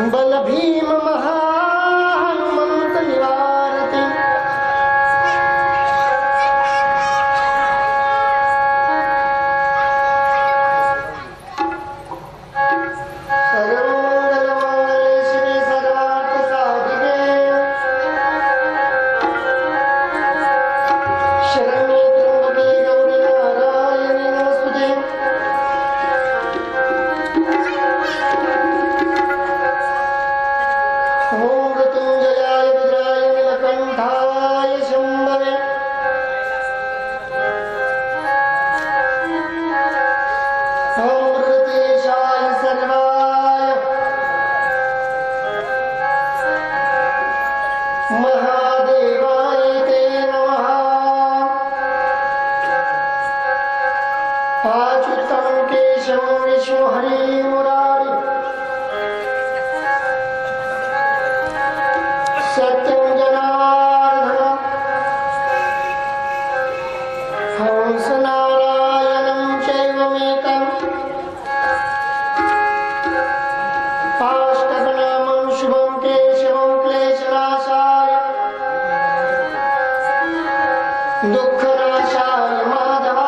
बल भीम महाहनुमंत निवारती सर्वमंगल श्री सर्वार्थ साधिके शरण्ये त्र्यंबके गौरी नारायणी नमोस्तुते कंठाय शंभवे अमृतेशाय सर्वाय महादेवाय ते नमः अच्युतं केशवं विष्णु हरि मुरारी सत्यं जनार्दन हंसनारायणं चैवमेकम् पाष्टकनामं शुभं केशवं क्लेशनाशाय दुःखनाशाय माधवा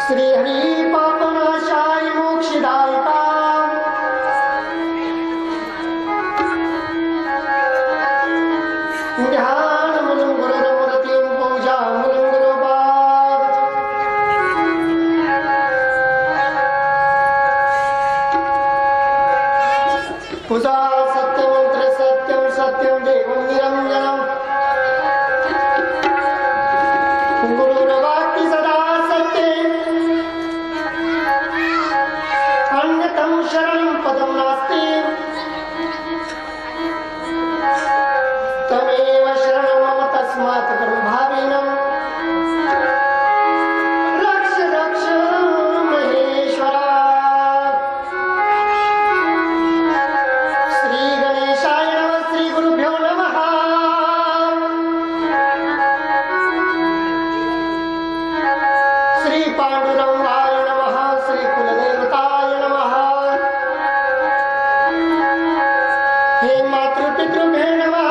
श्रीहरि पापनाशाय मोक्षदायिका ध्यानमूलं गुरुरमूर्तिं पूजामूलं गुरुपाद पूजा सत्यमन्त्र सत्यं सत्यं देवं निरञ्जनं गुरुर्वाक्ति सदा सत्ये अन्यतं शरणं पदं नास्ति तमेव शरणं मम तस्मात् कर्मभावेनं रक्ष रक्ष महेश्वरा श्री गणेशाय नमः श्री गुरुभ्यो नमः श्री पांडुरंगाय नमः श्री कुलदेवताय नमः हे मातृपितृभ्यो नमः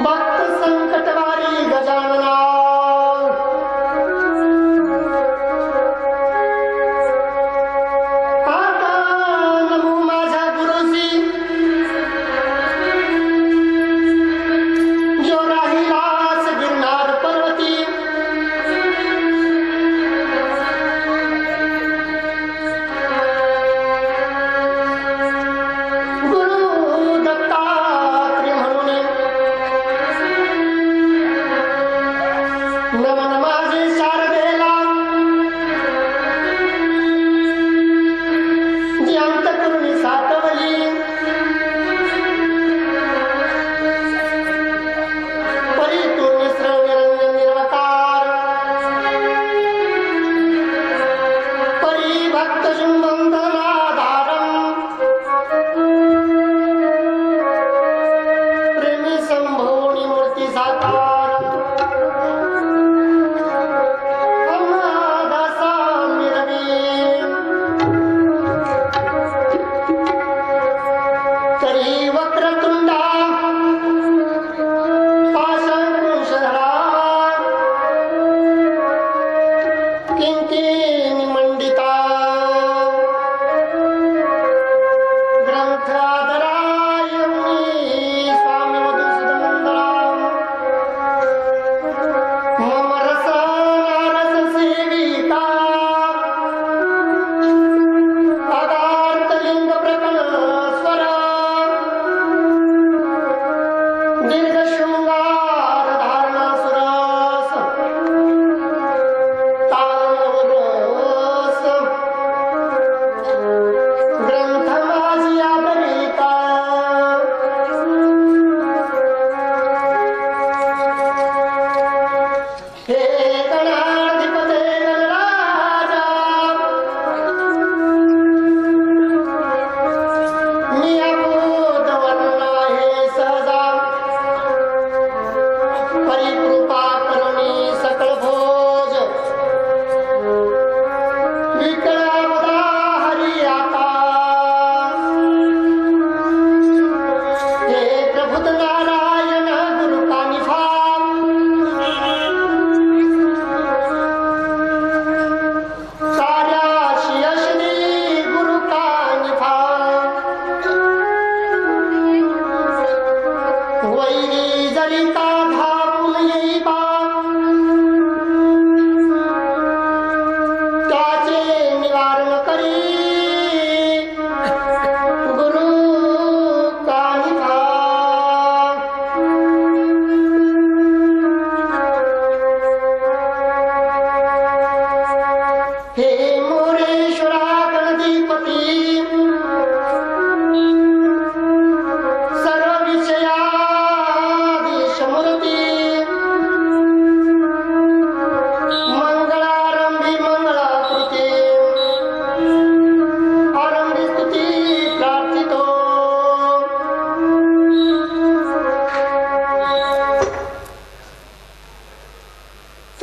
भक्त संकटवारी गजानना आता नमो माझ्या गुरुजी जो राहिलास गिरनार पर्वती गुरु दत्तात्रेय म्हणून नमन माझे शारदेला जी अंतकरुणी सातवली परितूर्णी श्रवण निरंजन निर्वकार परिभक्त शुंभंधनाधारम प्रेमी संभोनी मूर्ती साकार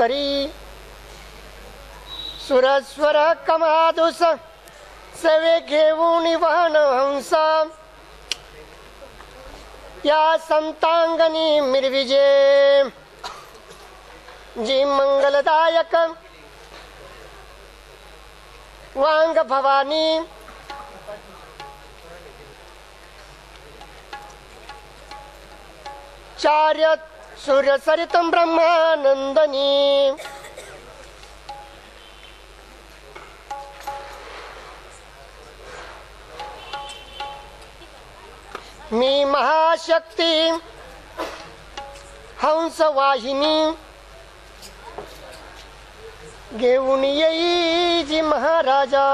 हरी सुरस्वर कमादुस सवे घेऊन वाहन हंस या संतांगणी मिरविजे जी मंगलदायक वांग भवानी चार्यत सूर्य सरितम ब्रह्मानंदनी मी महाशक्ती हंस वाहिनी घेऊन येई जी महाराजा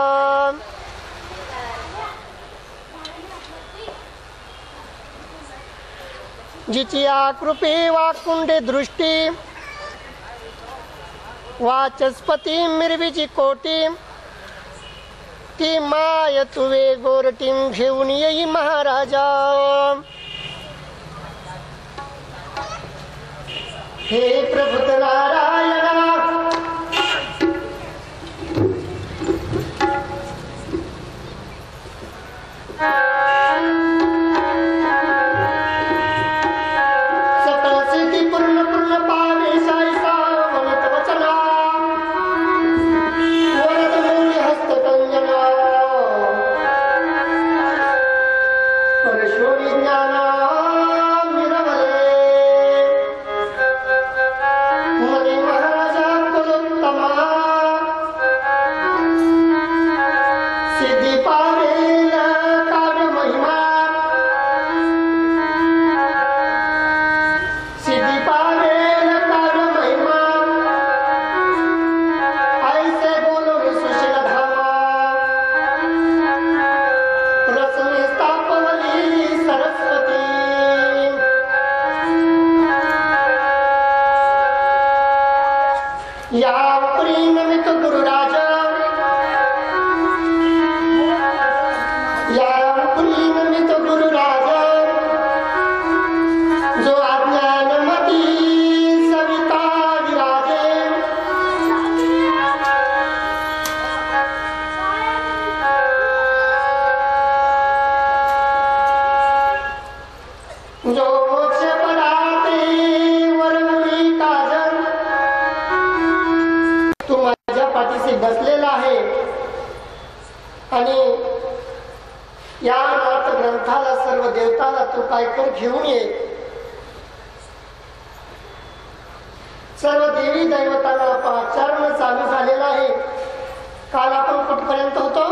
जिची आकृपी वाकुंडे दृष्टी वाचस्पती मिरवीची कोटी ती माय तुवे गोरटीम घेऊन येई महाराजा हे प्रभुत नारायणा सकल सिद्धी पूर्ण पूर्ण पावे साईसा वनित वचना वरद मूल्य हस्त कंजना परशोरी ज्ञाना मिरवले मनी महाराजा कुलोत्तमा सिद्धी पावेल काव्य महिमा सिद्धी पावेल काव्य महिमा ऐसे बोलो सुशील धामा रसने स्थापवली सरस्वती या उपरी नमित गुरुराज या उपरी नमित गुरुराज जो अज्ञानमती सविता विराजे जो मोक्ष पदाते वरमुळी काजल तू माझ्या पाठीशी बसलेला आहे आणि या नाथ ग्रंथाला सर्व देवताला तू काय कर घेऊन ये सर्व देवी दैवताला पाचारण चालू झालेला आहे काल आपण कुठपर्यंत होतो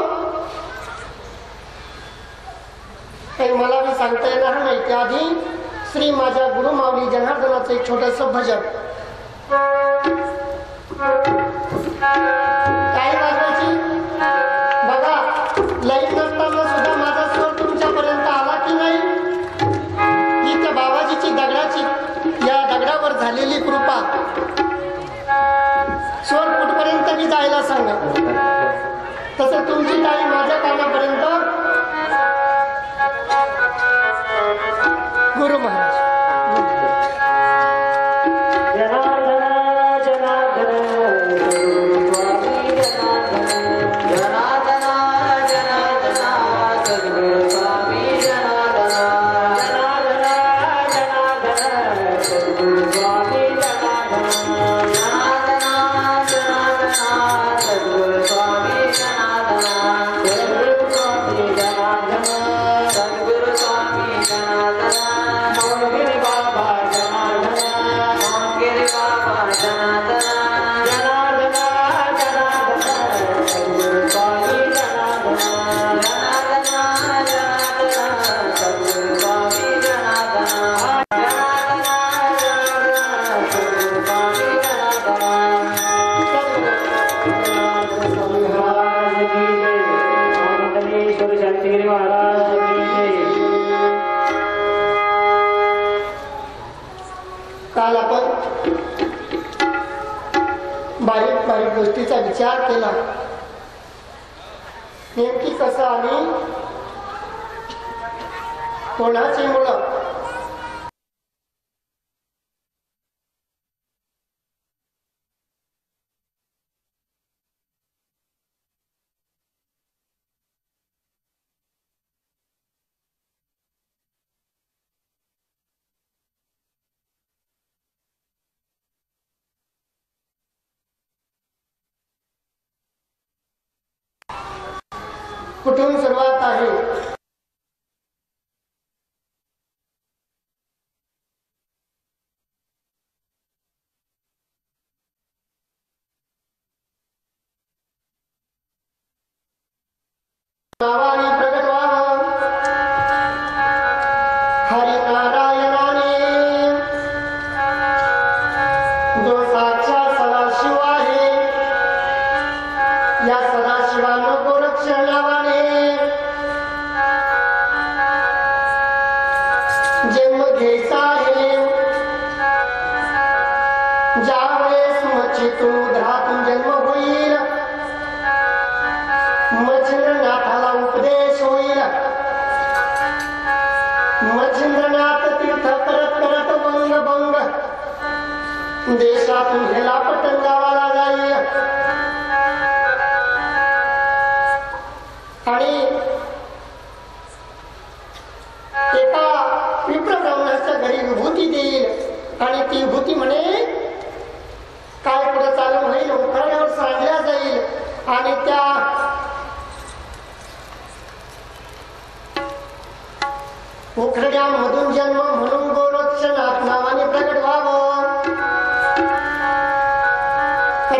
हे मला बी सांगता येणार नाही त्याआधी श्री माझ्या गुरु माऊली जनार्दनाचं एक छोटस भजन काय वाजवायची बघा लाईट नसताना सुद्धा माझा स्वर तुमच्यापर्यंत आला की नाही ही त्या बाबाजीची दगडाची या दगडावर झालेली कृपा स्वर कुठपर्यंत मी जायला सांगा तसं तुमची टाळी माझ्या कानापर्यंत गुरु महाराज काल आपण बारीक बारीक गोष्टीचा विचार केला नेमकी कसं आणि कोणाची मुलं कुठून सुरुवात आहे? नावाने प्रगट व्हावं हरिनारायणाने, जो साक्षात सदाशिव आहे. या सदाशिवानं गोरक्ष नावाने जन्म घ्यायचा आहे. ज्यावेळेस मच्छितून उदरातून जन्म होईल, मच्छिंद्रनाथाला उपदेश होईल. मच्छिंद्रनाथ तीर्थ करत करत बंग बंग देशातून हेला पतंगावाला जाईल. आणि एका विप्र ब्राह्मणाच्या घरी विभूती देईल आणि ती विभूती म्हणे काय पुढे चालून होईल उखरड्यावर सांडल्या जाईल. आणि त्या उखरड्यामधून जन्म म्हणून गोरक्षनाथ नावाने प्रगट व्हावं.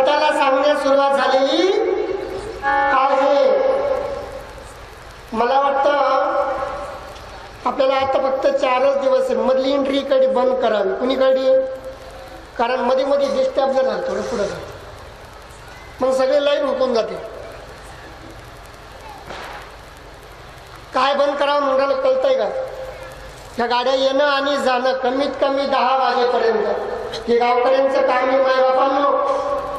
त्याला सांगण्यास सुरुवात झालेली आहे. मला वाटतं आपल्याला आता फक्त 4च दिवस मधली एंट्री कडे बंद करावी. कुणीकडे? कारण मध्ये मध्ये डिस्टर्ब झाला थोडं पुढे मग सगळे लाईन हुकून जाते. काय बंद करावं म्हणाला कळतंय का? या गाड्या येणं आणि जाणं कमीत कमी 10 वाजेपर्यंत. हे गावकऱ्यांचं काम आहे. मायबापांनो,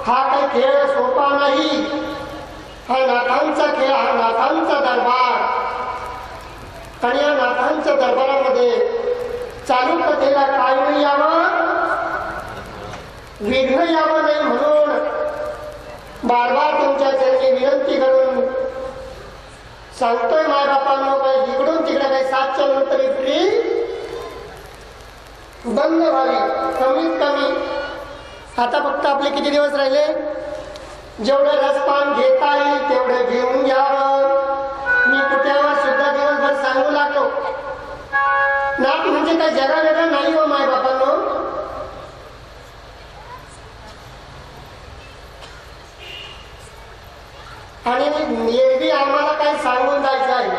हा काही खेळ सोपा नाही. हा नाथांचा खेळ, हा नाथांचा दरबार. आणि या नाथांच्या दरबारामध्ये चालू कथेला काय नाही यावं, विघ्न यावं नाही म्हणून बार बार तुमच्या चरणी विनंती करून सांगतोय मायबापांनो, काही इकडून तिकडे काही 7च्या नंतर एंट्री बंद व्हावी कमीत कमी. आता फक्त आपले किती दिवस राहिले? जेवढं रसपान घेता येईल तेवढं घेऊन घ्यावं. मी कुठ्यावर सुद्धा दिवसभर सांगू लागलो. नाथ म्हणजे काही जगा वेगळं नाही हो मायबापांनो. आणि एरवी आम्हाला काही सांगून जायचं आहे.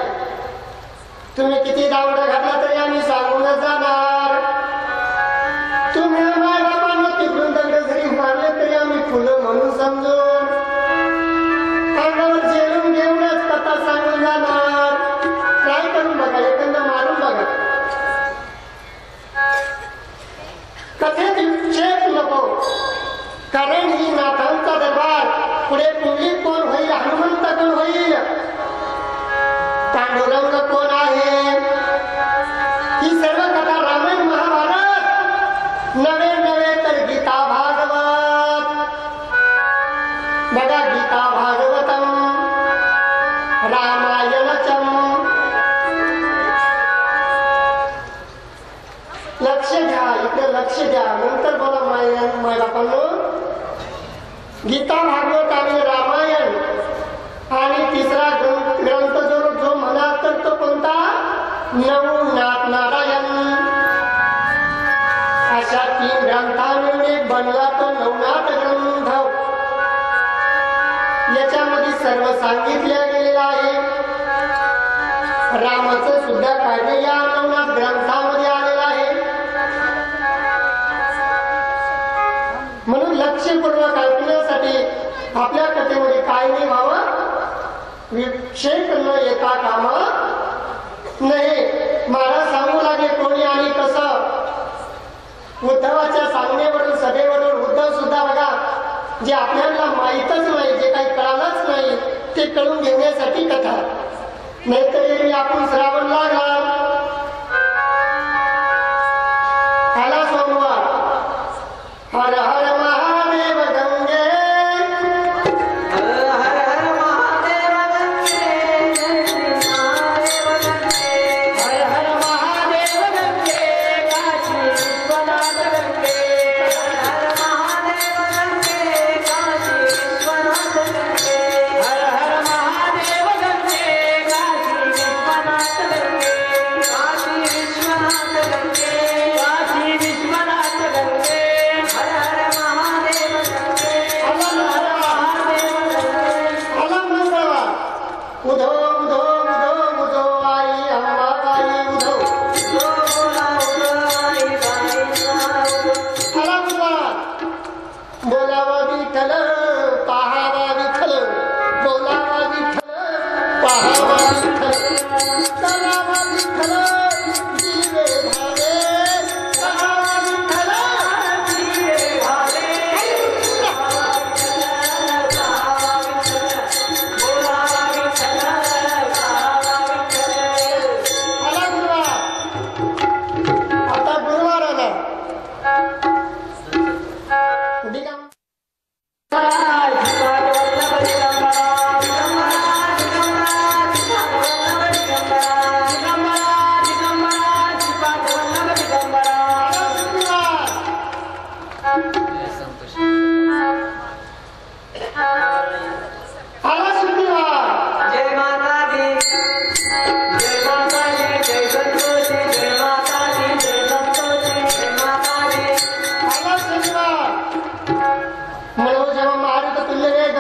तुम्ही किती दावडं घातला तरी आम्ही सांगूनच जाणार. तुम्ही मायबापांना तिकडून दगड जरी मारले तरी आम्ही फुलं म्हणून समजून अंगावर जेलून घेऊनच कथा सांगून जाणार. ट्राय करून बघा, एखादा मारून बघा. कथेत विक्षेप नको, कारण ही नाथांचा दरबार. पुढे पुंडलिक कोण होईल, हनुमंत कोण होईल, पांडुरंग कोण आहे, ही सर्व कथा रामायण महाभारत नवे नवे तर गीता भागवत. बघा गीता भागवतम रामायणचम. लक्ष द्या, इकडे लक्ष द्या, नंतर बोला मायबापांनो. गीता भागवत आणि रामायण आणि तिसरा ग्रंथ जो म्हणा तर तो कोणता? नवनाथ नारायण. अशा 3 ग्रंथांनी बनला तो नवनाथ ग्रंथ. याच्यामध्ये सर्व सांगितलं गेलेलं आहे. रामाचं सुद्धा कार्य या नवनाथ ग्रंथामध्ये आलेलं आहे. म्हणून लक्षपूर्वक ऐकण्यासाठी आपल्या कथेमध्ये काय नाही व्हावं, विक्षेप न येता काम नाही. महाराज सांगू लागे कोणी आणि कसं. उद्धवाच्या सांगण्यावरून सभेवरून उद्धव सुद्धा बघा, जे आपल्याला माहीतच नाही, जे काही कळालंच नाही ते कळून घेण्यासाठी कथा. नाहीतर आपण श्रावण लागला आला सोमवार, हर हर महादेव गंगे, हर हर महादेव गंगे, हर हर महादेव गंगे, काशी विश्वनाथ गंगे, हर हर महादेव गंगे, काशी विश्वनाथ गंगे, हर हर महादेव गंगे,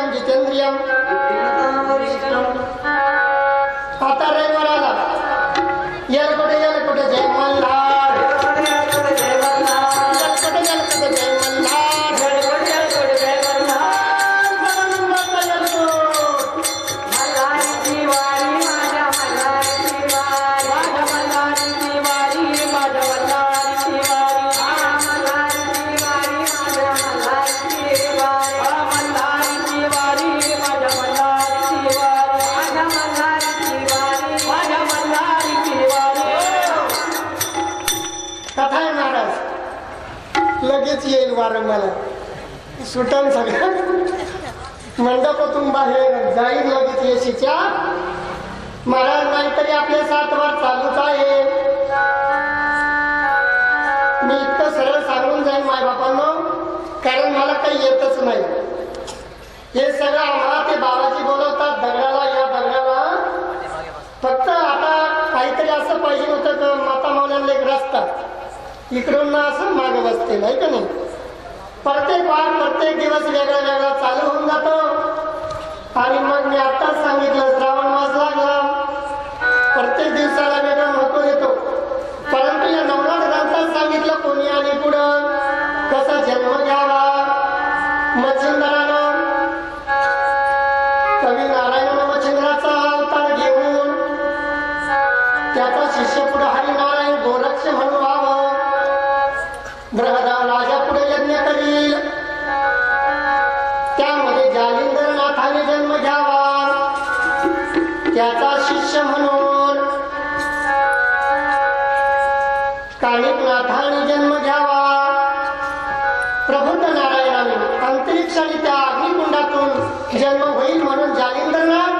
आरोग्यम जितेंद्रियम. आता रविवार आला. याल कुठे जय मल्हार. जय लगेच येईल वारंवार सुटन सगळं मंडपातून बाहेर जाईल लगेच येशीच्या. महाराज नाहीतरी आपले 7 वार चालूच आहे. मी इतकं सरळ सांगून जाईन मायबापांनो, कारण मला काही येतच नाही. हे सगळं आम्हाला ते बाबाजी बोलवतात दगडाला, या दगडाला. फक्त आता काहीतरी असं पाहिजे होतं का माता मावल्यांना एक रस्ता इकडून ना असं मागे बसते नाही का नाही. प्रत्येक वार प्रत्येक दिवस वेगळा वेगळा चालू होऊन जातो. आणि मग मी आत्ताच सांगितलं श्रावण मास लागला, प्रत्येक दिवसाला वेगळा महत्व येतो. परंतु या नवनाथ ग्रंथात सांगितलं कोणी आणि पुढं कसा जन्म घ्यावा. मच्छिंद्रानं कवी नारायण मच्छिंद्राचा अवतार घेऊन त्याचा शिष्य पुढे हरिनारायण गोरक्ष म्हणून व्हावं. ब्रहदा राजा पुढे यज्ञ करील, त्यामध्ये जालिंदरनाथाने जन्म घ्यावा. त्याचा शिष्य म्हणून काणिकनाथाने जन्म घ्यावा. प्रभुत नारायणाने अंतरिक्ष आणि त्या अग्निकुंडातून जन्म होईल म्हणून जालिंदरनाथ.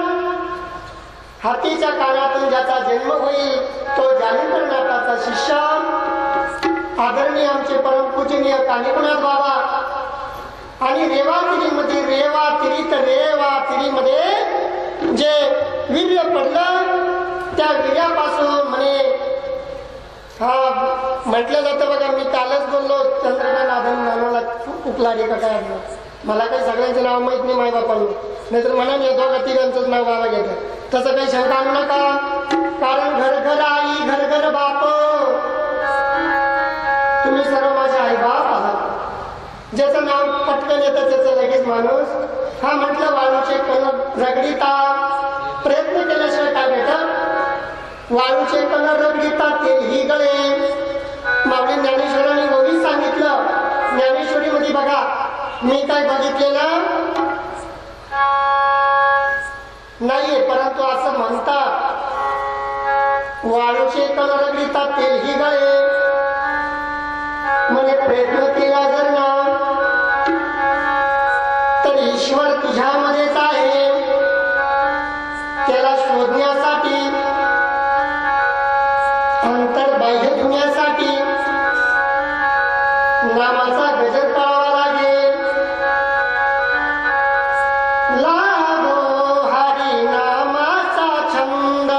हातीच्या कानातून ज्याचा जन्म होईल तो जालिंदरनाथाचा शिष्य आदरणीय आमचे परमपूजनीय काणिकनाथ बाबा. आणि रेवातिरीमध्ये रेवातिरीमध्ये जे वीर्य पडलं त्या वीर्यापासून म्हणे हा म्हटलं जातं बघा. मी कालच बोललो चंद्रकांत नानाला उकलारी का काय मला काही सगळ्यांचं नाव माहित नाही मायबापांना, नाहीतर म्हणा मी दोघा तिघांचंच नाव बाबा घेतात. तसं काही शंका आणू नका, कारण घर घर आई घर घर बाप. तुम्ही सर्व माझे आई बाप आहात. ज्याचं नाव पटकन येतं त्याचं लगेच माणूस हा म्हटलं वाळूचे कण रगडीता. प्रयत्न केल्याशिवाय काय भेटत. वाळूचे कण रगडीता तेलही गळे. माऊली ज्ञानेश्वरांनी गोवी सांगितलं. ज्ञानेश्वरी मध्ये बघा मी काय बघितलेलं नाहीये, परंतु असं म्हणतात वाळूचे कण रगडीता तेलही गळे. म्हणे प्रयत्न केला जर ना तर ईश्वर तुझ्यामध्येच आहे. त्याला शोधण्यासाठी अंतर्बाह्य धुण्यासाठी नामाचा गजर करावा लागेल. लागो हरी नामाचा छंद.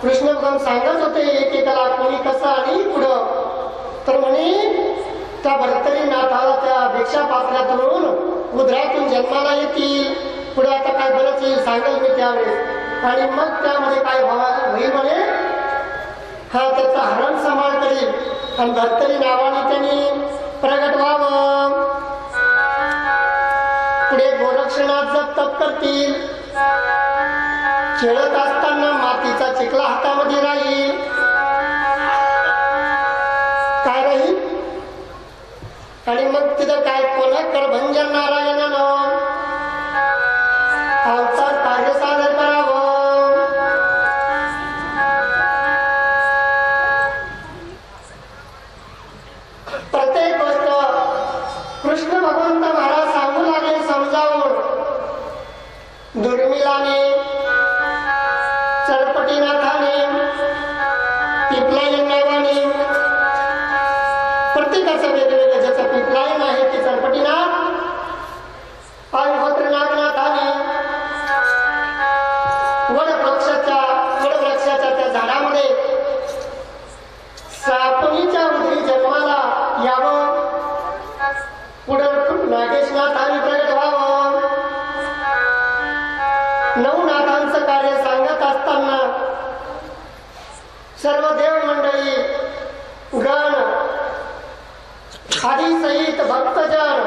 कृष्ण भगवान सांगत होते एकेकाला कोणी कसं आणि पुढं तर म्हणे त्या भरतरी नाथाला त्या भिक्षा पात्रातून उदरातून जन्माला येतील. पुढे आता काय बरंच येईल सांगेल मी त्यावेळेस आणि मग त्यामध्ये काय होईल म्हणे हा त्याचा हरण सांभाळ करील आणि भरतरी नावाने त्यांनी प्रगट व्हावं. पुढे गोरक्षनाथ जप तप करतील. खेळत असताना मातीचा चिखला हातामध्ये राहील. काय राहील आणि मग तिथं काय कोणा करभंजन नारायणानं अवतार कार्य सादर करावं. प्रत्येक गोष्ट कृष्ण भगवंत महाराज सांगू लागले समजावून. दुर्मिलाने चरपटीनाथाने पिपलायन नावाने प्रत्येकाचं वेगवेगळं ज्याचं पिपलायन आहे ते चरपटीनाथ पायभद्र नागनाथाने वडवृक्षाच्या त्या झाडामध्ये सापणीच्या उदरी जन्माला यावं. पुढं नागेशनाथाने प्रगट व्हावं. नवनाथांचं कार्य सांगत असताना सर्व देव मंडळी गण आदी सहित भक्तजन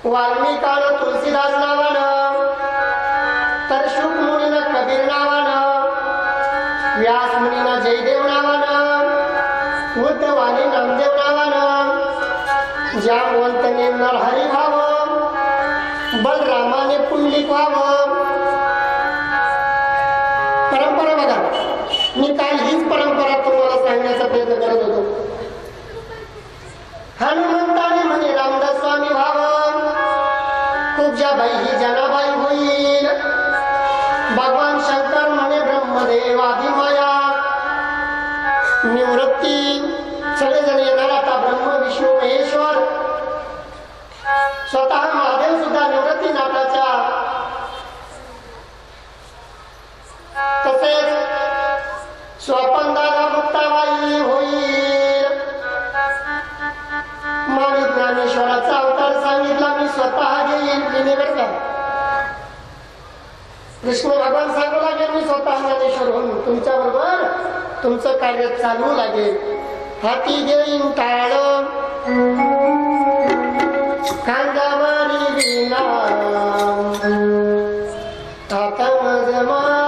वाल्मिकानं तुलसीदास नावानं तर शुक मुनीनं कबीर नावानं व्यास मुनीनं जयदेव नावानं उद्धवाने नामदेव नावानं जामवंतने नरहरी व्हावं. बलरामाने पुंडलिक व्हावं. परंपरा बघा मी काल हीच परंपरा तुम्हाला सांगण्याचा प्रयत्न करत होतो. हनुमंताने म्हणे रामदास स्वामी व्हावं. कुब्जाबाई ही जनाबाई होईल. भगवान शंकर म्हणे ब्रह्मदेव आदिमाया निवृत्ती सगळेजण येणार आता ब्रह्म विष्णू महेश्वर. स्वतः महादेव सुद्धा निवृत्ती नाथाच्या तसेच स्वपंदाला मुक्ताबाई होईल. मामी ज्ञानेश्वराचा अवतार सांगितला मी स्वतः घेईल. बर का कृष्ण भगवान सांगू लागेल मी स्वतः ज्ञानेश्वर होऊन तुमच्या बरोबर तुमचं कार्य चालू लागेल. हाती घेईन टाळ खांद्यावरी विना आता मज मारा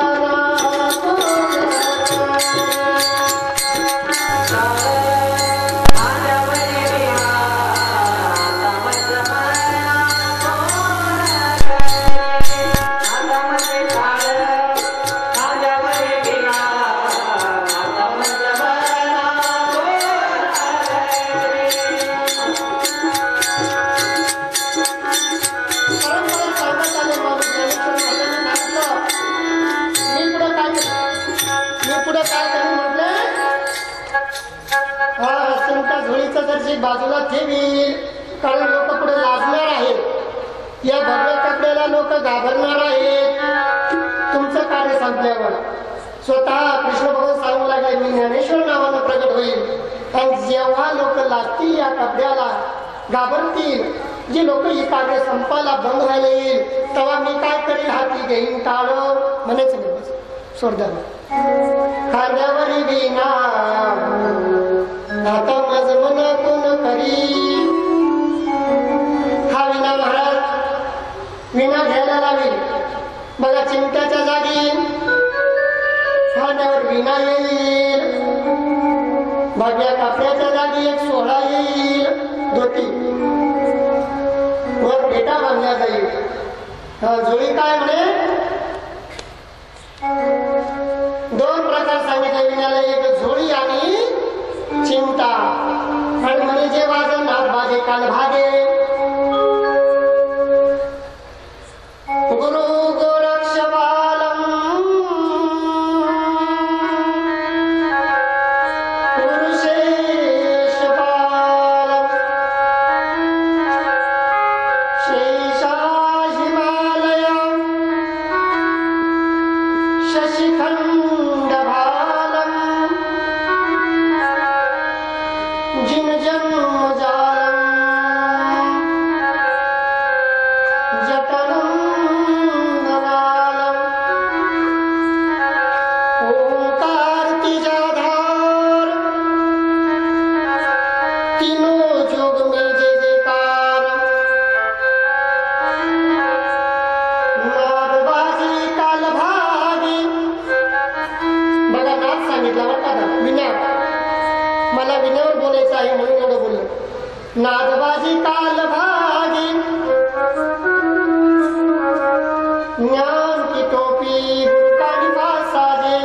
बाजूला ठेवी. कारण लोक पुढे लाजणार आहेत. या भगव्या कपड्याला लोक घाबरणार आहेत. तुमचं कार्य संपल्यावर स्वतः कृष्ण भगवान सांगू लागले मी ज्ञानेश्वर नावानं प्रगट होईल. आणि जेव्हा लोक लाजतील या कपड्याला घाबरतील जे लोक ही कार्य संपायला बंद व्हायला येईल तेव्हा मी काय करेल हाती घेईन टाळ म्हणायचं नाही. सोडदा खांद्यावरी विना आता माझ मन कोण करी. हा विना महाराज विना घ्यायला लावेल. बघा चिमट्याच्या जागी खांद्यावर विना येईल. भगव्या कपड्याच्या जागी एक सोहळा येईल. धोती वर भेटा बांधल्या जाईल. जोडी काय म्हणे दोन प्रकार सांगितले विनाला. एक झोळी आणि चिंता. आणि म्हणे जे वाजन नाथ बाजे काल भागे. गुरु गोरक्ष बालम गुरुशेष बालम शेषा हिमालय शशिखंड भालम जिन जन्म जालम जोग में जय जयकार नादबाजी काल भागी बघा नाद सांगितला बरं का विना मला विण्यावर बोलायचं आहे म्हणून एवढं बोललो नादबाजी काल भागी ज्ञान की टोपी गुरुकानी साजे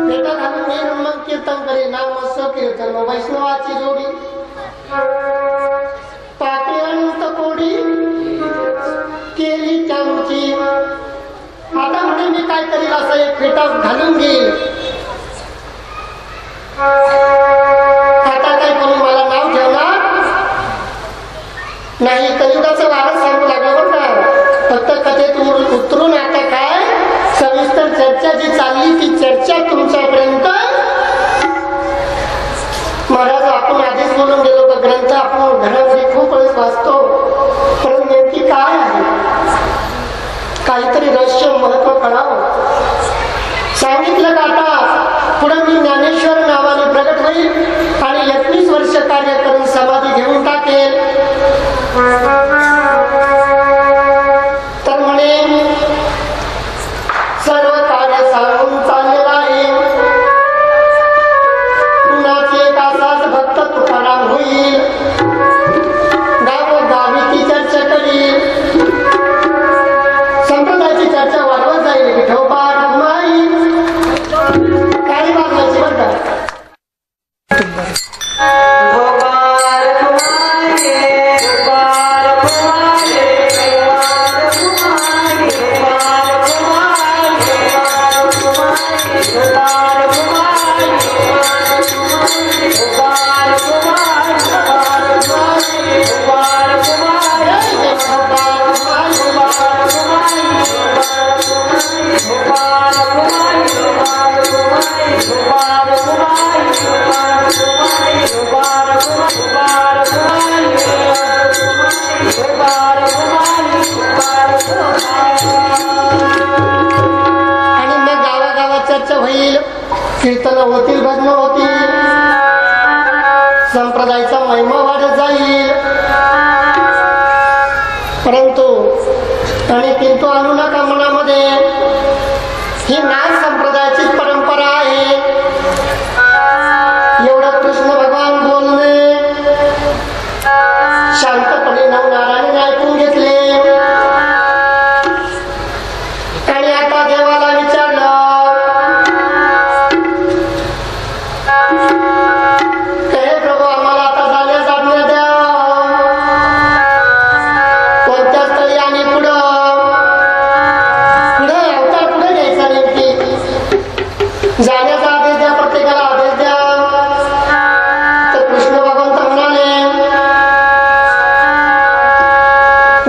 पेटा घालून घेऊन मग कीर्तन करेल नाम मस्त कीर्तन वैष्णवाची जोडी पापी अनंत कोडी केली त्यांची आता म्हणे मी काय करील असं एक फेटा घालून घेईल आता काय कोणी मला नाव ठेवणार नाही कलियुगाचं वारस सांगू लागलं बरं का फक्त कथेतून उतरून आता काय सविस्तर चर्चा जी चालली ती चर्चा तुमच्यापर्यंत महाराज आपण आधीच बोलून गेलो का ग्रंथ आपण घरामध्ये खूप वेळेस वाचतो परंतु नेमकी काय आहे काहीतरी रहस्य महत्व कळावं सांगितलं का आता पुढे मी ज्ञानेश्वर नावाने प्रगट होईल आणि 31 वर्ष कार्य करून समाधी घेऊन टाकेल तर म्हणे सर्व कार्य सांगून चाललेलं आहे कुणाचे एक असाच भक्त तुकाराम होईल गावोगावी ती चर्चा करील संप्रदायाची चर्चा वाढवत जाईल विठोबा रखुमाई काही वाजवायची बरं का कीर्तन होतील भजन होतील संप्रदायाचा महिमा वाढत जाईल परंतु आणि किंतु आणू नका मनामध्ये ही नाथ संप्रदायाची परंपरा आहे एवढं कृष्ण भगवान बोलणे शांतपणे नवनारायण ऐकून घेतले आणि आता देवाला विचारलं जाण्याचा आदेश द्या प्रत्येकाला आदेश द्या तर कृष्ण भगवंत म्हणाले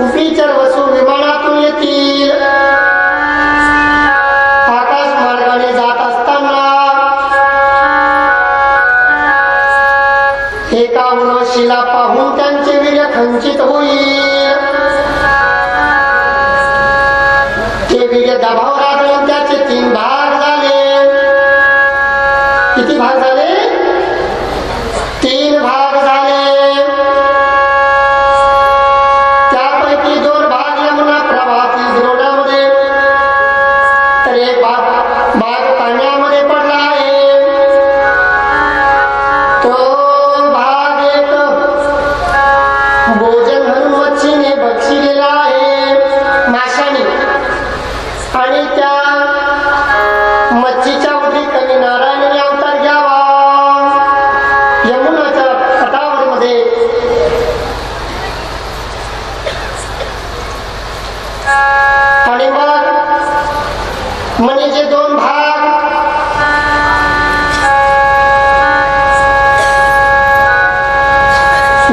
उभीचर वसू विमानातून येतील आकाश मार्गाने जात असताना एका उर्वशीला पाहून त्यांचे वीर्य खंचित होईल ते वीर्य दबाव राहून त्याचे 3 भाग झाले किती भाग झाले 3 भाग झाले त्यापैकी 2 भाग यमुना प्रवाहातील द्रोणामध्ये तर एक भाग पाण्यामध्ये पडला आहे तो भाग एक भोजन म्हणून मच्छीने बक्षिलेला आहे माशाने आणि त्या मच्छीच्या उद्री कमी नारायणाने अवतार घ्यावा यमुनाच्या तटावरमध्ये आणि मग म्हणजे जे 2 भाग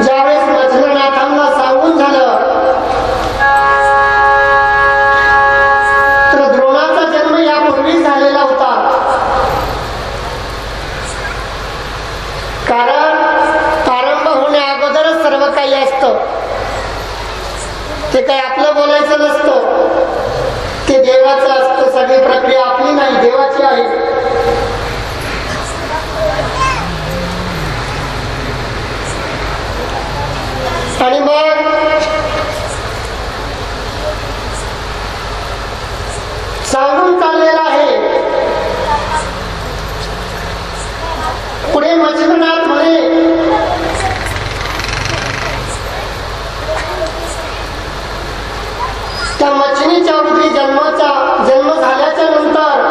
ज्यावेळेस मच्छलनाथांना सांगून झालं तर द्रोणाचा जन्म यापूर्वीच झालेला होता कारण प्रारंभ होण्या अगोदरच सर्व काही असतं ते काही आपलं बोलायचं नसतं ते देवाचं असतं सगळी प्रक्रिया आपली नाही देवाची आहे आणि मग सांगून चाललेला आहे पुढे मच्छिंद्रनाथ म्हणे त्या मच्छिनीच्या उदरी जन्म झाल्याच्या नंतर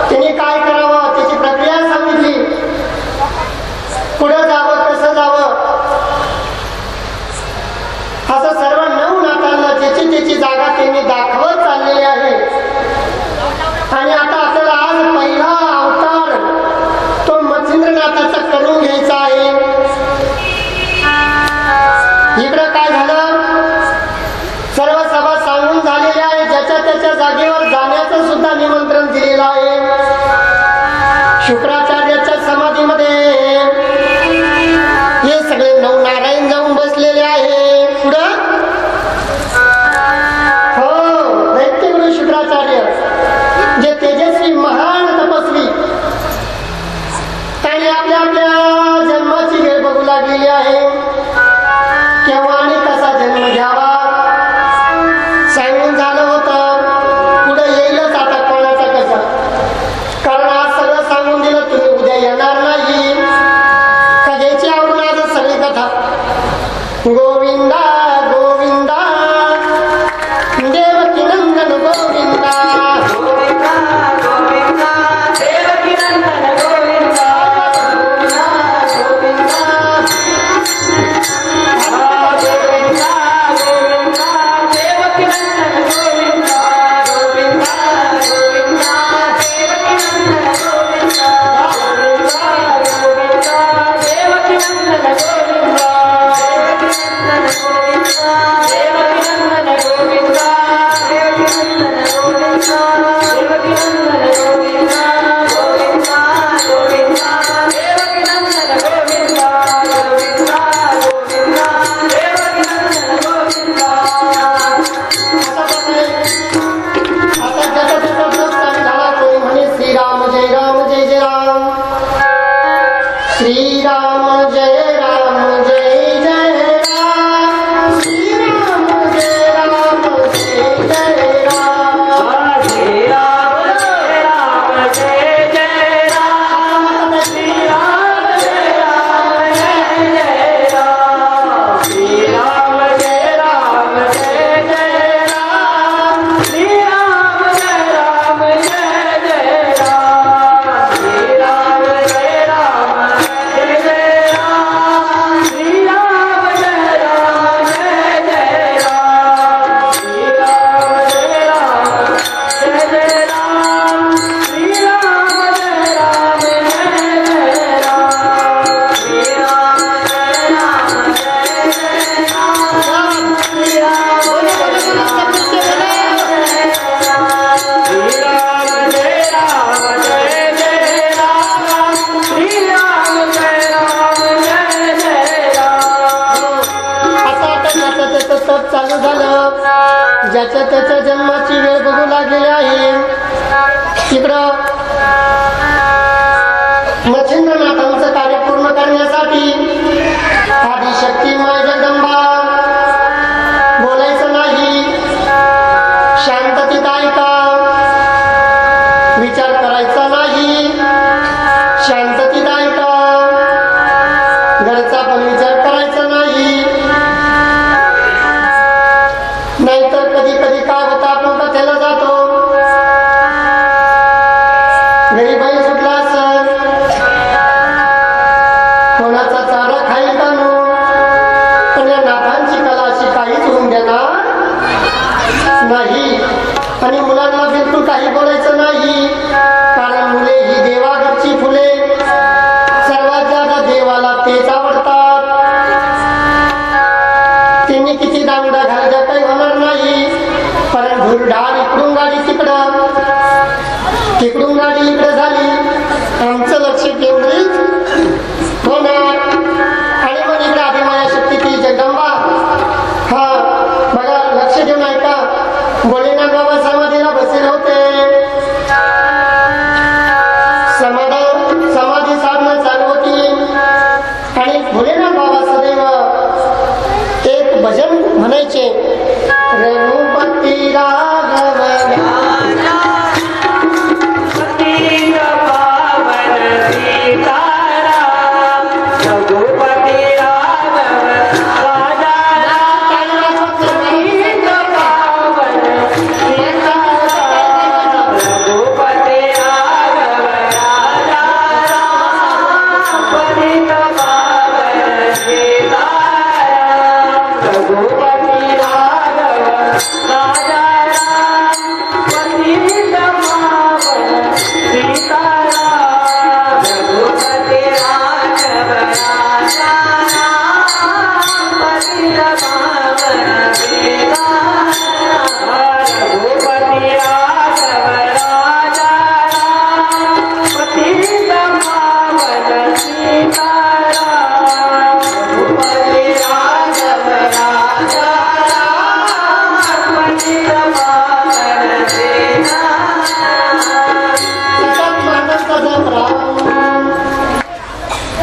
त्यांनी काय करावं त्याची प्रक्रिया सांगितली, पुढे जावं कसं जावं असं सर्व 9 नाथांना त्याची जागा त्यांनी दाखवत चाललेली आहे. आणि आता आपल्याला आज पहिला अवतार तो मच्छिंद्रनाथाचा करून घ्यायचा आहे. इकडं काय झालं, सर्व सभा सांगून झालेल्या आहे, ज्याच्या त्याच्या जागेवर जाण्याचं सुद्धा निमंत्रण दिलेलं आहे. शुक्राचार्याच्या समाधीमध्ये हे सगळे 9 नारायण जाऊन बसलेले आहे. पुढं हो दैत्यगुरु शुक्राचार्य जे तेजस्वी महान तपस्वी आणि आपल्या जन्माची वेळ बघू लागलेली आहे, केव्हा आणि कसा जन्म घ्यावा सांगून झालं होतं. पुढे येईलच आता कोणाचा कसा, कारण आज सगळं सांगून दिलं, तुम्ही उद्या येणार नाही का घ्यायची आवडून आज सगळी कथा. गोविंदा गोविंदा देवकी नंदन गोविंदा गोविंदा गोविंदा देवकी नंदन गोविंदा गोविंदा गोविंदा गोविंदा देवकी नंदन गोविंदा गोविंदा गोविंदा देवकी नंदन गोविंदा गोविंदा देवकी नंदन गोविंदा ज्याच्या त्याच्या जन्माची वेळ बघू लागलेली आहे. इकडं मच्छिंद्रनाथांचं कार्य पूर्ण करण्यासाठी आदिशक्ती माय जगदंबा बोलायचं नाही, शांततेत ऐका, विचार करायचा नाही, शांततेत ऐका, घरचा पण विचार करायचा नाही. नाहीतर कधी कधी काय होतं, आपण कथेला जातो, घरी बाई सुटला असेल, कोणाचा चारा खाईल का नो, पण या नाथांची कला अशी काहीच होऊन देणार नाही. आणि मुलांना बिलकुल काही बोलायचं नाही, कारण मुले ही देवाघरची फुले, सर्वात जास्त देवाला तेच आवडतात. त्यांनी किती दांगडा घालत्या काही होणार नाही, कारण धुरढार इकडून गाडी तिकडं, तिकडून गाडी इकडे झाली, आमचं लक्ष केंद्रित होणार. आणि मग इकडे अभिमाया शक्ती ती जगदंबा, हा बघा लक्ष देऊन ऐका, भोलेनाथ बाबा समाधीला बसले होते, समाधी साधना चालू होती आणि भोलेनाथ बाबा सदैव एक म्हणायचे रघुपती राघव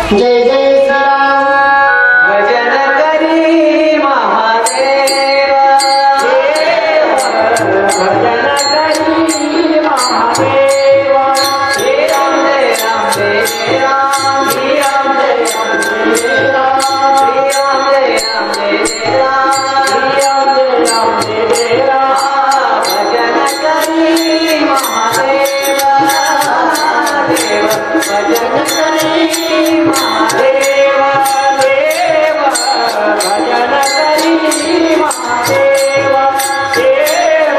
जय जय श्री राम भजन करी महादेव भजन करी महादेव श्री राम जय राम जय राम श्री राम जय राम जय राम श्री राम जय राम जय राम श्री राम जय राम जय राम भजन करी महादेव भजन करी महादेव देव भजन करी महादेव देव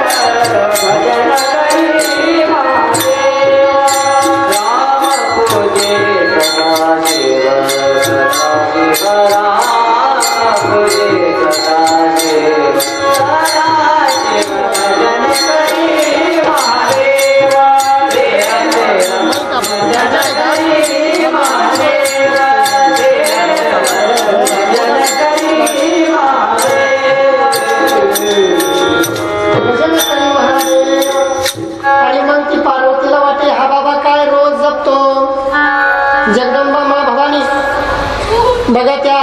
भजन करी महादेव राम पूजे सदा शिव राम पूजे सदा शिव भजन करी महादेव देव भजन करी महादेव भजन करी महादेव. आणि मग ती पार्वतीला वाटे हा बाबा काय रोज जपतो. जगदंबा मा भवानी बघा त्या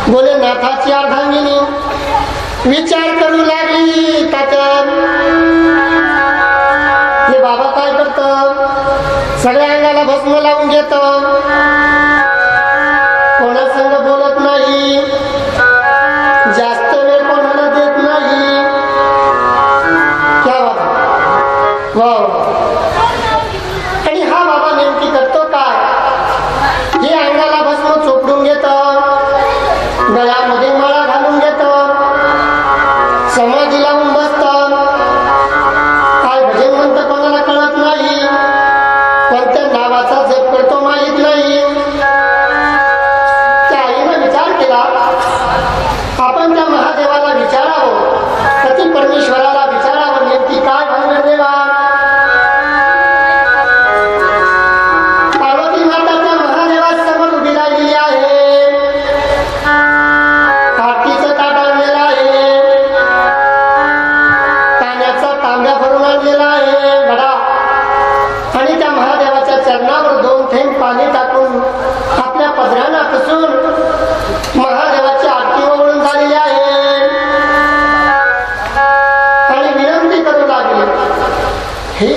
भोलेनाथाची अर्धांगिनी विचार करू लागली. तात्यात हे बाबा काय करत सगळ्या अंगाला भस्म लावून घेत कोणासंग बोलत नाही जास्त वेळ कोणाला देत नाही. क्या बाबा वाव. आणि हा बाबा नेमकी करतो काय हे अंगाला भस्म चोपडून घेत गळ्यामध्ये माळा घालून घेत समाधी लावून बसत. काय भजन म्हणतं कोणाला कळत नाही कोणत्या नावाचा जप करतो माहित नाही. त्या आईनं विचार केला आपण त्या महादेवाला विचारावं पती परमेश्वराला विचारावं नेमकी काय भानगड देवा. पार्वती माता त्या महादेवासमोर उभी राहिलेली आहे. आरतीचं ताट आणलेलं आहे पाण्याचा तांब्या भरून आणलेला आहे घडा आणि त्या महादेवाच्या चरणावर 2 थेंब पाणी टाकून आपल्या पदरांना कसून महादेवाची आरती ओवाळून झालेली आहे. आणि विनंती करू लागली हे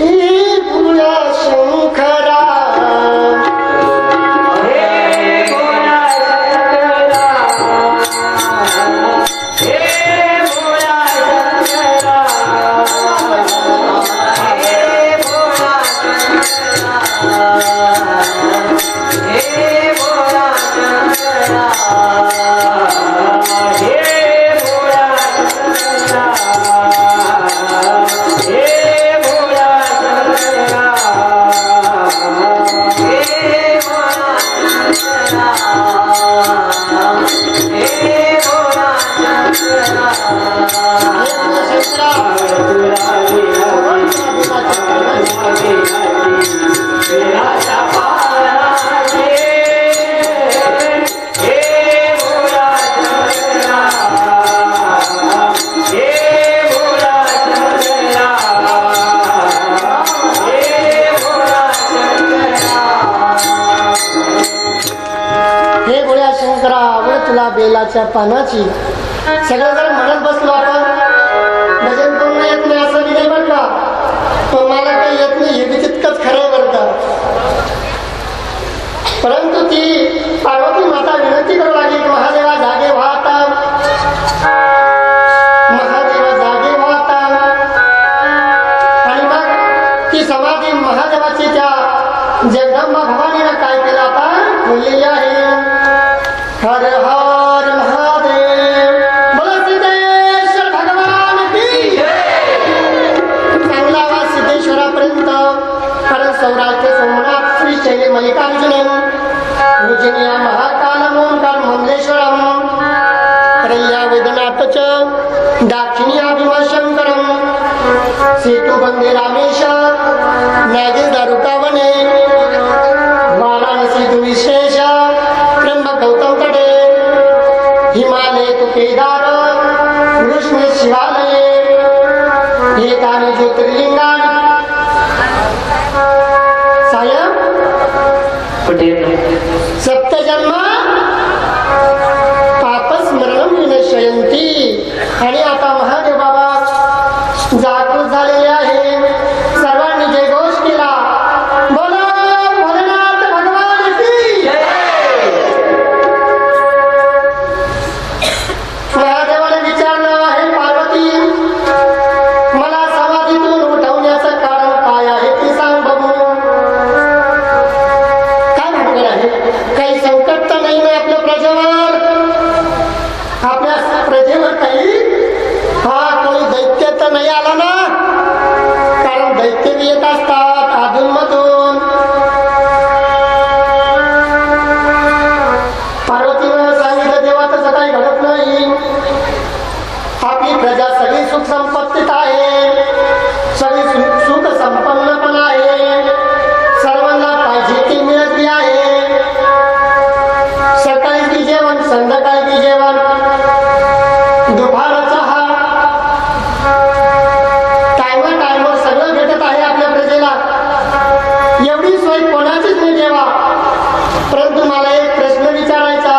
भोळा शंकरा बेलाच्या पानाची सगळं जर म्हणत बसलो आपण भजन करून येत नाही असं बी नाही बरं का, पण मला काही येत नाही हे बी तितकंच खरं बरं का. परंतु ती पार्वती माता विनंती करू लागली की महादेवा जागे व्हा आता, महादेवा जागे व्हा आता. आणि मग ती समाधी महादेवाची त्या जगदंबा भवानीनं काय केलं आता बोललेली आहे. हर हर महादेव, बोला सिद्धेश्वर भगवान की चांगला आवाज सिद्धेश्वरापर्यंत. कारण सौराष्ट्र सोमनाथ श्री शैल मल्लिकार्जुन पूजनीय महाकाल ओंकार मंगलेश्वरम प्रय्या वेदनाथच दाक्षिणीभिमा शंकरम सेतु बंदे रामेश नागे दारुकावने वाराणसी तु विशेष त्र्यंबक गौतम तटे हिमालय तु केदार कृष्ण शिवालये एकानि ज्योतिर्लिंगानि सायं सप्तजन्म पापस्मरणं विनश्यन्ति. आणि आता महादेव बाबा जागृत झालेले आहे. सर्वांनी जयघोष केला. बोला भोलेनाथ भगवान की जय. महादेवाने विचारलं आहे पार्वती मला समाधीतून उठवण्याचं कारण काय आहे ते सांग बघू. काय भानगड आहे? काही संकट तर नाही ना आपल्या प्रजेवर? आपल्या प्रजेवर काही कोणी दैत्य तर नाही आला ना? कारण दैत्य बी येत असतात अधून मधून. पार्वतीनं सांगितलं देवा तसं काही घडत नाही. आपली प्रजा सगळी सुख संपत्तीत आहे, सगळी सुख संपन्न पण आहे, सर्वांना पाहिजे ती मिळत आहे. सकाळी बी जेवण, संध्याकाळी बी जेवण, दुपार चहा, टायमर सगळं भेटत आहे आपल्या प्रजेला. एवढी सोय कोणाचीच नाही देवा. परंतु मला एक प्रश्न विचारायचा,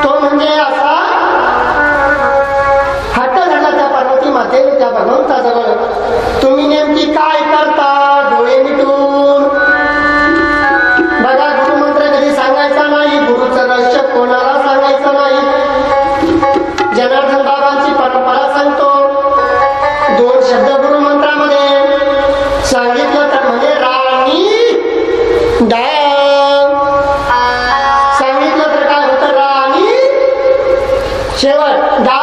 तो म्हणजे असा हट्ट झाला त्या पार्वती मातेने त्या भगवंताजवळ, तुम्ही नेमकी काय करता डोळे मिटून? बघा गुरुमंत्र कधी सांगायचा नाही, गुरुचं रहस्य कोणाला सांगायचं नाही. जनार्दन बाबांची परंपरा सांगतो, 2 शब्द गुरुमंत्रामध्ये सांगितलं तर म्हणजे राणी डा, सांगितलं तर काय होतं राणी शेवट डा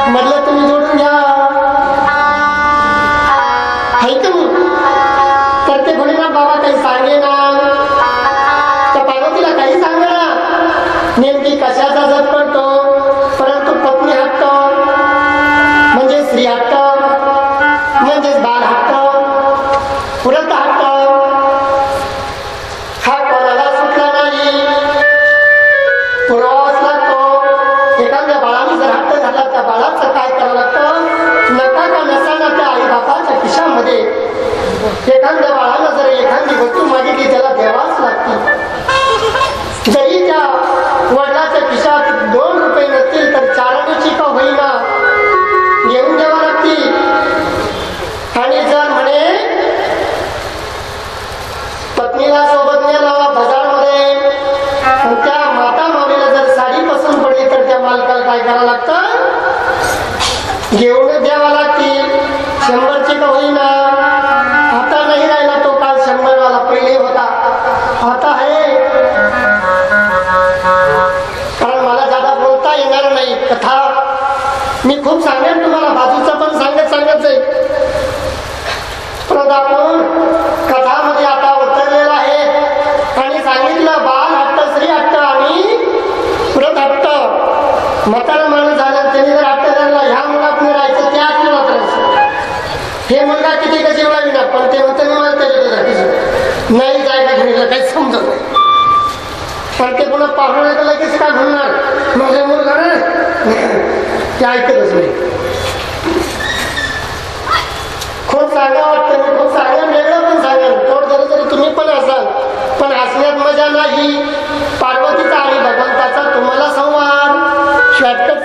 मधलं तुम्ही जोडून घ्या. ऐकून तर ते भोलेनाथ बाबा काही सांगे ना, तर पार्वतीला काही सांगे ना नेमकी कशाचा जप करतो. परंतु पत्नी हट्ट म्हणजे स्त्री हट्ट म्हणजेच बाल हट्ट, पुरत हट्ट हा कोणाला सुटला नाही, पुरवावाच लागतो. एखाद्या बाळाने जर हट्ट झाला त्या बाळाचं काय करावं लागतं? नका का नसाना त्या आई बापाच्या खिशामध्ये एखाद्या बाळानं जर एखादी वस्तू मागितली त्याला द्यावाच लागते. जरी त्या वडिलाच्या खिशात 2 रुपये नसतील तर 4 आण्याची का होईना घेऊन द्यावा लागती. आणि जर म्हणे पत्नीला सोबत नेलं बाजारमध्ये, त्या माता मामीला जर साडी पसंत पडली तर त्या मालकाला काय करावं लागतं? घेऊन द्यावा लागती. 100ची का होईना. आता नाही राहिला तो काल 100 वाला, पहिले होता, आता आहे. कारण मला ज्यादा बोलता येणार नाही, कथा मी खूप सांगेन तुम्हाला, बाजूचं पण सांगत जाईल. परंतु आपण कथामध्ये आता उतरलेला आहे आणि सांगितलं बाल हट्ट, स्त्री हट्ट आणि पुरत हट्ट. म्हातारा माणूस झालं त्यांनी जर हट्ट धरला ह्या मुलात नाही राहायचं, त्याच मुलात राहायचं. हे मुलगा किती का जेवला विना, पण ते म्हणतं मी मला त्याच्यात नाही जायला घेण्याला काही समजत नाही. पण ते पुन्हा पाहुणे लगेच काय म्हणणार, माझ्या मुलगा ते ऐकतच नाही. खूप सांगा वाटतं, मी खूप सांगेन, वेगळं पण सांगेन, थोडं जरी तुम्ही पण असाल, पण हसण्यात मजा नाही. पार्वतीचा आणि भगवंताचा तुम्हाला संवाद शॉर्टकट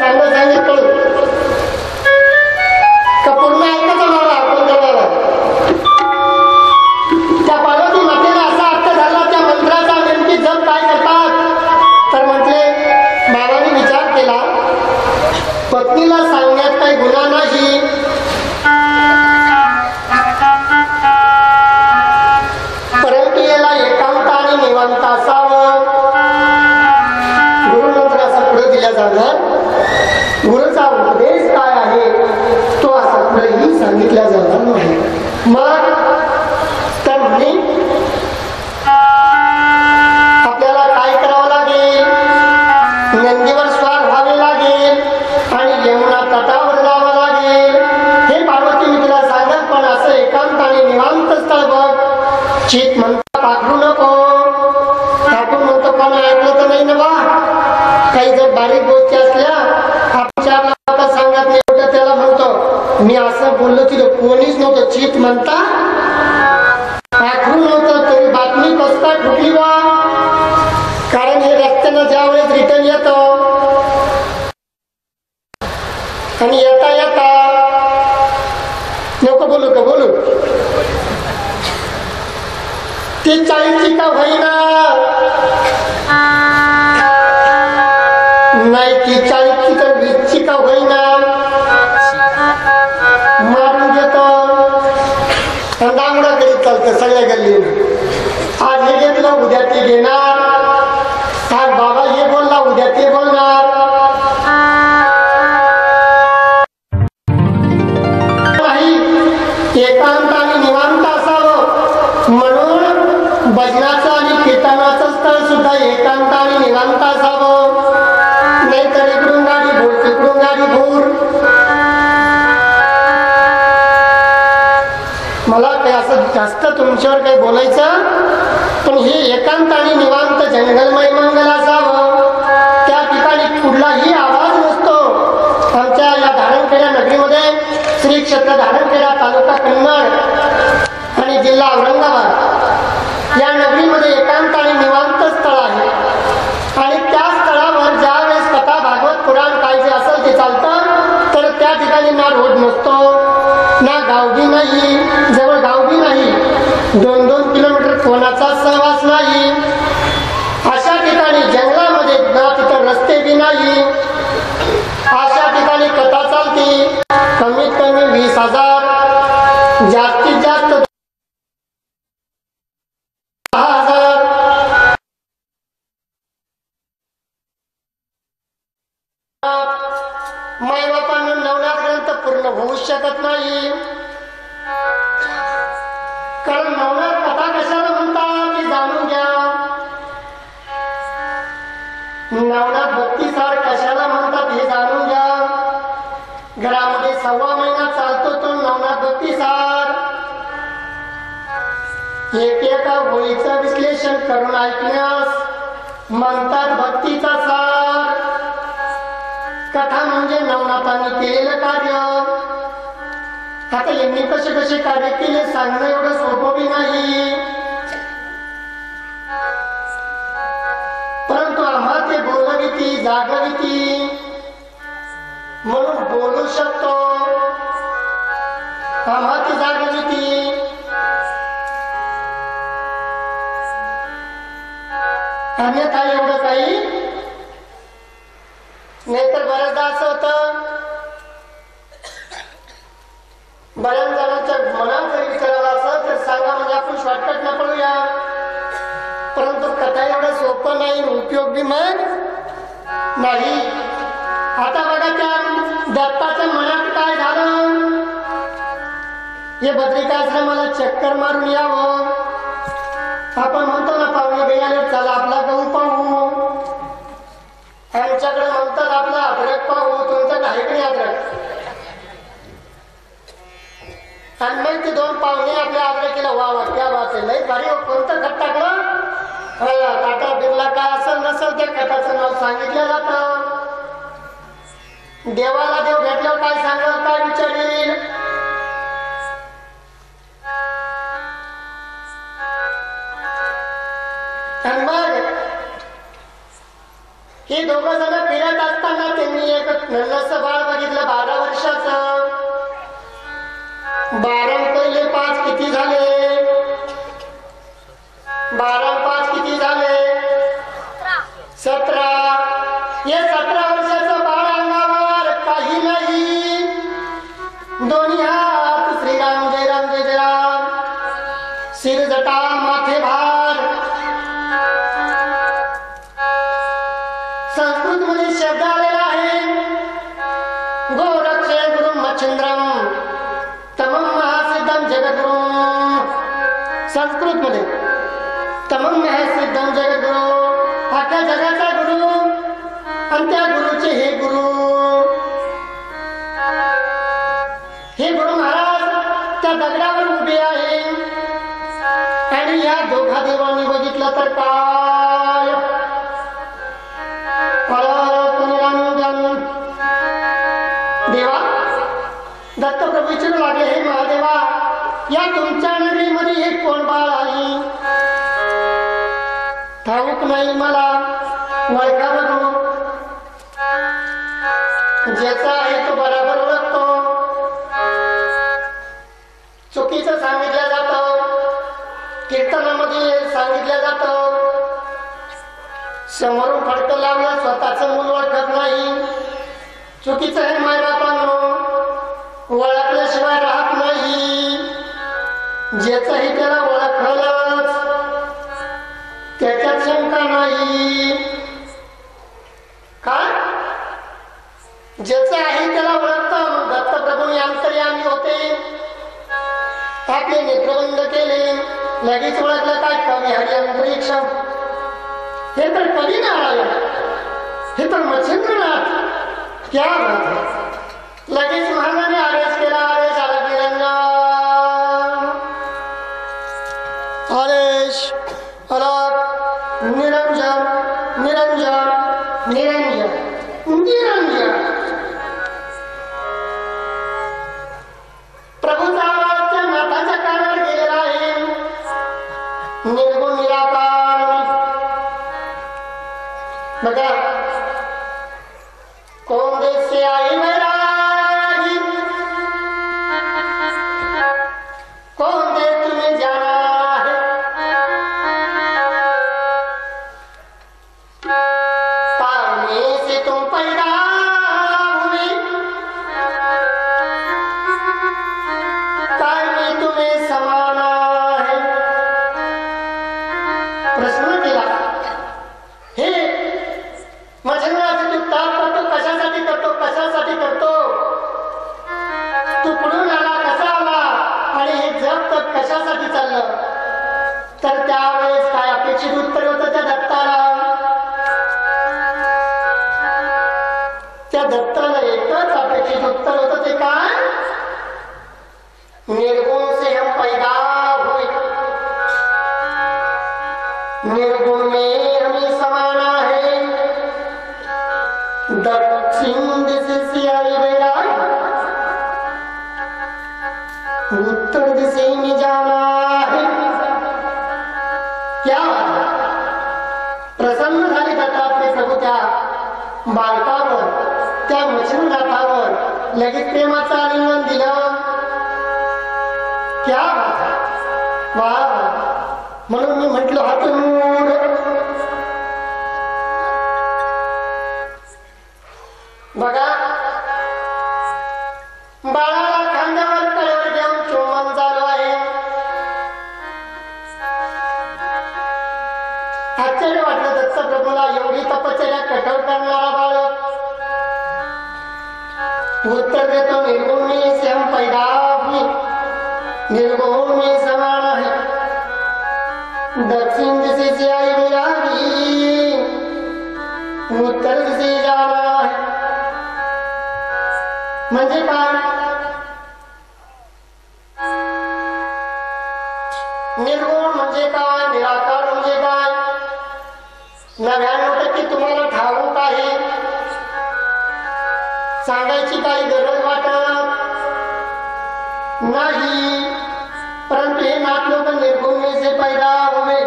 पत्नीला सांगण्यात काही गुन्हा नाही, परंतु याला एकांत आणि निवांत असावं. गुरुमंत्र असा पुढे दिला जाणार. गुरुचा उपदेश काय आहे तो असा पुढेही सांगितला जाणार नाही. मग तर म्हणे आपल्याला काय करावं लागेल, नंदीवर स्वार व्हावे लागेल आणि यमुना तटावर जावं लागेल. हे पार्वती मी तुला सांगत, पण असं एकांत आणि निवांत स्थळ बघ. चित म्हणता पाखरू नको. आपण म्हणतो पण ऐकलं तर नाही ना बा. काही जर बारीक गोष्टी असल्या आपण चार लोक सांगत नाही, कुठं त्याला म्हणतो मी असं बोललो तिथं कोणीच नव्हतं. चित म्हणता पाखरू नव्हतं तरी बातमी कसं काय फुटली बा. कारण हे रस्त्यानं ज्या वेळेस रिटर्न येतो आणि येता येता नको बोलू का बोलू ती 40ची का होईना नाही, ती 40ची तर 20ची का होईना मारून घेतो आणि दांगडा करीत चालतं सगळ्या गल्लीनं. आज हे घेतलं उद्या ते घेणार, आज बाबा हे बोलला उद्या ते बोलणार. नाही, एकांत आणि निवांत असावं. म्हणून भजनाचं आणि कीर्तनाचं स्थळ सुद्धा एकांत आणि निवांत असावं. नाहीतर इकडून गाडी भूर तिकडून गाडी भूर. मला काही असं जास्त तुमच्यावर काही बोलायचं, पण हे एकांत आणि निवांत जंगलमय मंगल असावं. त्या ठिकाणी कुठलाही आवाज नसतो. आमच्या या धारणखेडा नगरीमध्ये श्री क्षेत्र धारणखेडा तालुका कन्नड आणि जिल्हा औरंगाबाद या नगरीमध्ये एकांत आणि निवांत स्थळ आहे. आणि त्या स्थळावर ज्या वेळेस कथा भागवत पुराण काय जे असेल ते चालतं, तर त्या ठिकाणी ना रोड नसतो, ना गावगी नाही, जवळ गावगी नाही, 2-2 किलोमीटर कोणाचा सहवास नाही. अशा ठिकाणी जंगलामध्ये ना तिथं रस्ते बी नाही. अशा ठिकाणी कथा चालती. कमीत कमी 20,000, जास्तीत जास्त 10,000. मायबापांना नवनाथ ग्रंथ पूर्ण होऊ शकत नाही. कारण नवनाथ कथा कशाला म्हणतात ते जाणून घ्या. नवनाथ भक्तिसार कशाला म्हणतात हे जाणून घ्या. घरामध्ये 1.25 महिना चालतो तो नवनाथ भक्तिसार. एका गोळीचं विश्लेषण करून ऐकण्यास म्हणतात भक्तीचा सार. कथा म्हणजे नवनाथांनी केलेलं कार्य. आता यांनी कसे कसे कार्य केले सांगणं एवढं सोपं बी नाही, परंतु आम्हा ते बोलविती जागविती म्हणून बोलू शकतो. आम्हा ती जागविती अन्यथा एवढं काही नाहीतर बऱ्याचदा असं होतं, बऱ्याच जणांच्या मनात जरी विचारायला असं तर सांगा म्हणजे आपण शॉर्टकट न पडूया. परंतु कथा एवढं सोपं नाही, उपयोग बी मग नाही. आता बघा त्या दत्ताच्या मनात काय झालं, हे बद्रिकाश्रमाला चक्कर मारून यावं. आपण म्हणतो ना पाहुणे गेल्याने चला आपला गहू पाहू. आमच्याकडे म्हणतात आपला अद्रक पाहू, तुमच्याकडे आहे की नाही अद्रक. आणि मग ते 2 पाहुणे आपल्या अद्रकीला वा वा क्या बात आहे, लई भारी. कोणतं खत टाकलं, टाटा बिर्ला काय असेल नसेल त्या खताचं नाव सांगितलं जातं. देवाला देव भेटल्यावर काय सांगणार, काय विचारेल. आणि मग हे 2 जण फिरत असताना त्यांनी एक नन्हसं बाळ बघितलं 12 वर्षाचं. 12 पहिले 5 किती झाले, 12 5 किती झाले, 17. हे 17 वर्षाचं बाळ अंगावर काही संस्कृत मध्ये शब्द आलेला आहे, गोरक्षे गुरु मच्छिंद्रम तमम महासिद्धम जगद्गुरु. संस्कृत मध्ये तमम महासिद्धम जगद्गुरु, अख्ख्या जगाचा गुरु आणि त्या गुरुचे हे गुरु. हे गुरु महाराज त्या दगडावर उभे आहे आणि या दोघा देवांनी बघितलं तर काय, परत निरंजन. देवा दत्तप्रभू विचारू लागले, हे महादेवा, या तुमच्या नगरीमध्ये हे कोण बाळ आहे? ठाऊक नाही मला, ओळखा बघू. ज्याचा आहे तो बरोबर ओळखतो. चुकीचं सांगितलं जातं, कीर्तनामध्ये सांगितलं जातं. समोरून फडकं लावलं, स्वतःच मूल ओळखत नाही. चुकीचं आहे मायबापांनो, ओळखल्याशिवाय राहत नाही. ज्याचंही त्याला ओळखलंच, त्याच्यात शंका नाही. काय ज्याचं आहे त्याला ओळखतं. दत्तप्रभूंनी अंतर्यामी होते, आपले नेत्रबंद केले, लगेच ओळखलं काय, कवी हरी अंतरिक्ष. हे तर कवी नारायण, हे तर मच्छिंद्रनाथ. क्या बात है. लगेच महाराजांनी आदेश केला, आदेश आला निरंजन, आदेश आला निरंजन निरंजन निरंजन निरंजन. प्रभूचा आवाज त्या नाथाच्या कानावर गेलेला आहे. निर्गुण निराकार. बघा, कौन देश से आई वैरागी, कौन देश तुम्हें जाना है, पानी से तुम पैदा हुए, काय में तुम्हें समाना है. प्रश्न केला, हे मच्छिंद्रनाथ, तू ताप करतो कशासाठी करतो, कशासाठी करतो? तू कुठून आला, कसा आला आणि हे जग तर कशासाठी चाललं? तर त्यावेळेस काय अपेक्षित उत्तर होतं त्या दत्ताला? त्या दत्ताला एकच अपेक्षित उत्तर होतं, ते काय? निर्गुण से हम पैदा हुए, निर्गुण में हमें समाना है. दक्षिण दिशा से आई वैरागी, उत्तर दिशे में जाना है. क्या प्रसन्न झाले दत्तात्रय प्रभू त्या बालकावर, त्या मच्छिंद्रनाथावर लगेच प्रेमाचं आलिंगन दिलं. क्या बात है. वा, म्हणून मी म्हटलं हातून बघा, बाळाला खांद्यावर कळवर घेऊन चुंबन चालू आहे. आश्चर्य वाटलं दत्तप्रभूला, एवढी तपश्चर्या कठोर करणारा बाळक. उत्तर देतो, निर्गुण में से हम पैदा हुए, निर्गुण में समाना है. दक्षिण दिशे से आई वैरागी, उत्तर दिशे जाना है. म्हणजे काय? निर्गुण म्हणजे काय, निराकार म्हणजे काय? 99% तुम्हाला ठाऊक आहे, सांगायची काही गरज वाटत नाही. परंतु हे नाथ लोक निर्गुण में से पैदा हुए,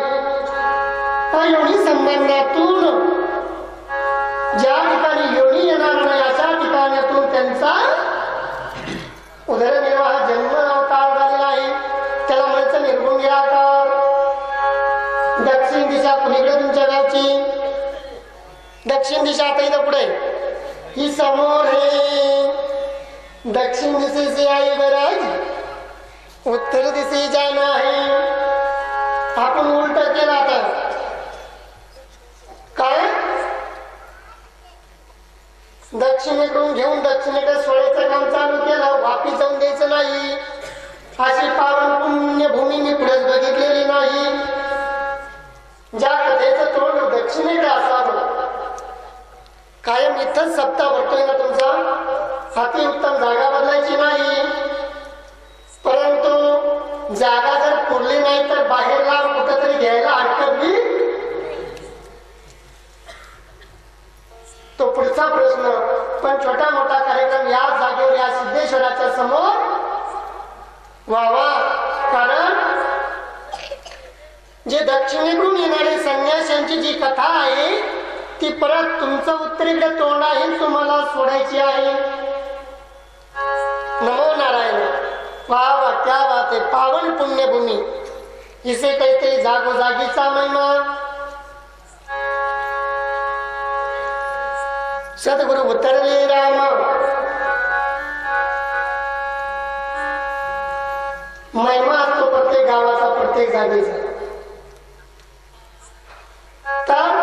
योनी संबंधातून ज्या ठिकाणी योनी येणार नाही अशा ठिकाणातून त्यांचा उदरनिर्वाह जन्म अवतार झालेला आहे. त्याला म्हणायचं निर्गुण निराकार. दक्षिण दिशा पुढीकडे तुमच्या गावची, दक्षिण दिशा आता इथं पुढे, ही समोर है. दक्षिण दिशे से आई वैरागी, उत्तर दिशे जाना है. आपण उलट केला तर काय? दक्षिणेकडून घेऊन दक्षिणेकडे सोडायचं काम चालू केलं. वापी जाऊन द्यायचं नाही. अशी पावन पुण्यभूमी मी पुढेच बघितलेली नाही. ज्या कथेचं तोंड दक्षिणेकडे असावं. कायम इथंच सप्ताह भरतोय ना तुमचा. अतिउत्तम जागा बदलायची नाही. परंतु जागा जर पुरली नाही तर बाहेर लांब कुठंतरी घ्यायला अडकली. तो पुढचा प्रश्न. पण छोटा मोठा कार्यक्रम या जागेवर या सिद्धेश्वराच्या समोर व्हावा. कारण जे दक्षिणेकडून येणारे संन्याशांची जी कथा आहे ती परत तुमचं उत्तरेकडे तोंड आहे तुम्हाला सोडायची आहे. नमो नारायण. वा वा क्या बात आहे. पावन पुण्यभूमी. इसे काहीतरी जागोजागीचा महिमा. सद्गुरु उतरले राम. महिमा असतो प्रत्येक गावाचा, प्रत्येक जागेचा. तर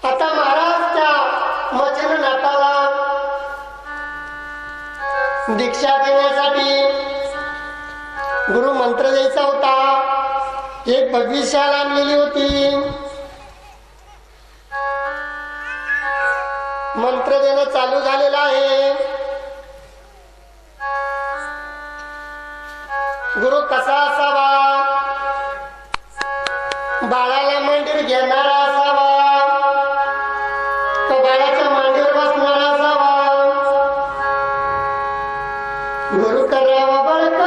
आता महाराज त्या मचननाथाला दीक्षा देण्यासाठी गुरु मंत्र द्यायचा होता. एक भगवी शाल आणलेली होती. मंत्र देणं चालू झालेलं आहे. गुरु कसा असावा. बाळाला मांडीवर घेणारा असावा तो बाळाच्या मांडीवर बसणारा असावा. गुरु करावा बळकट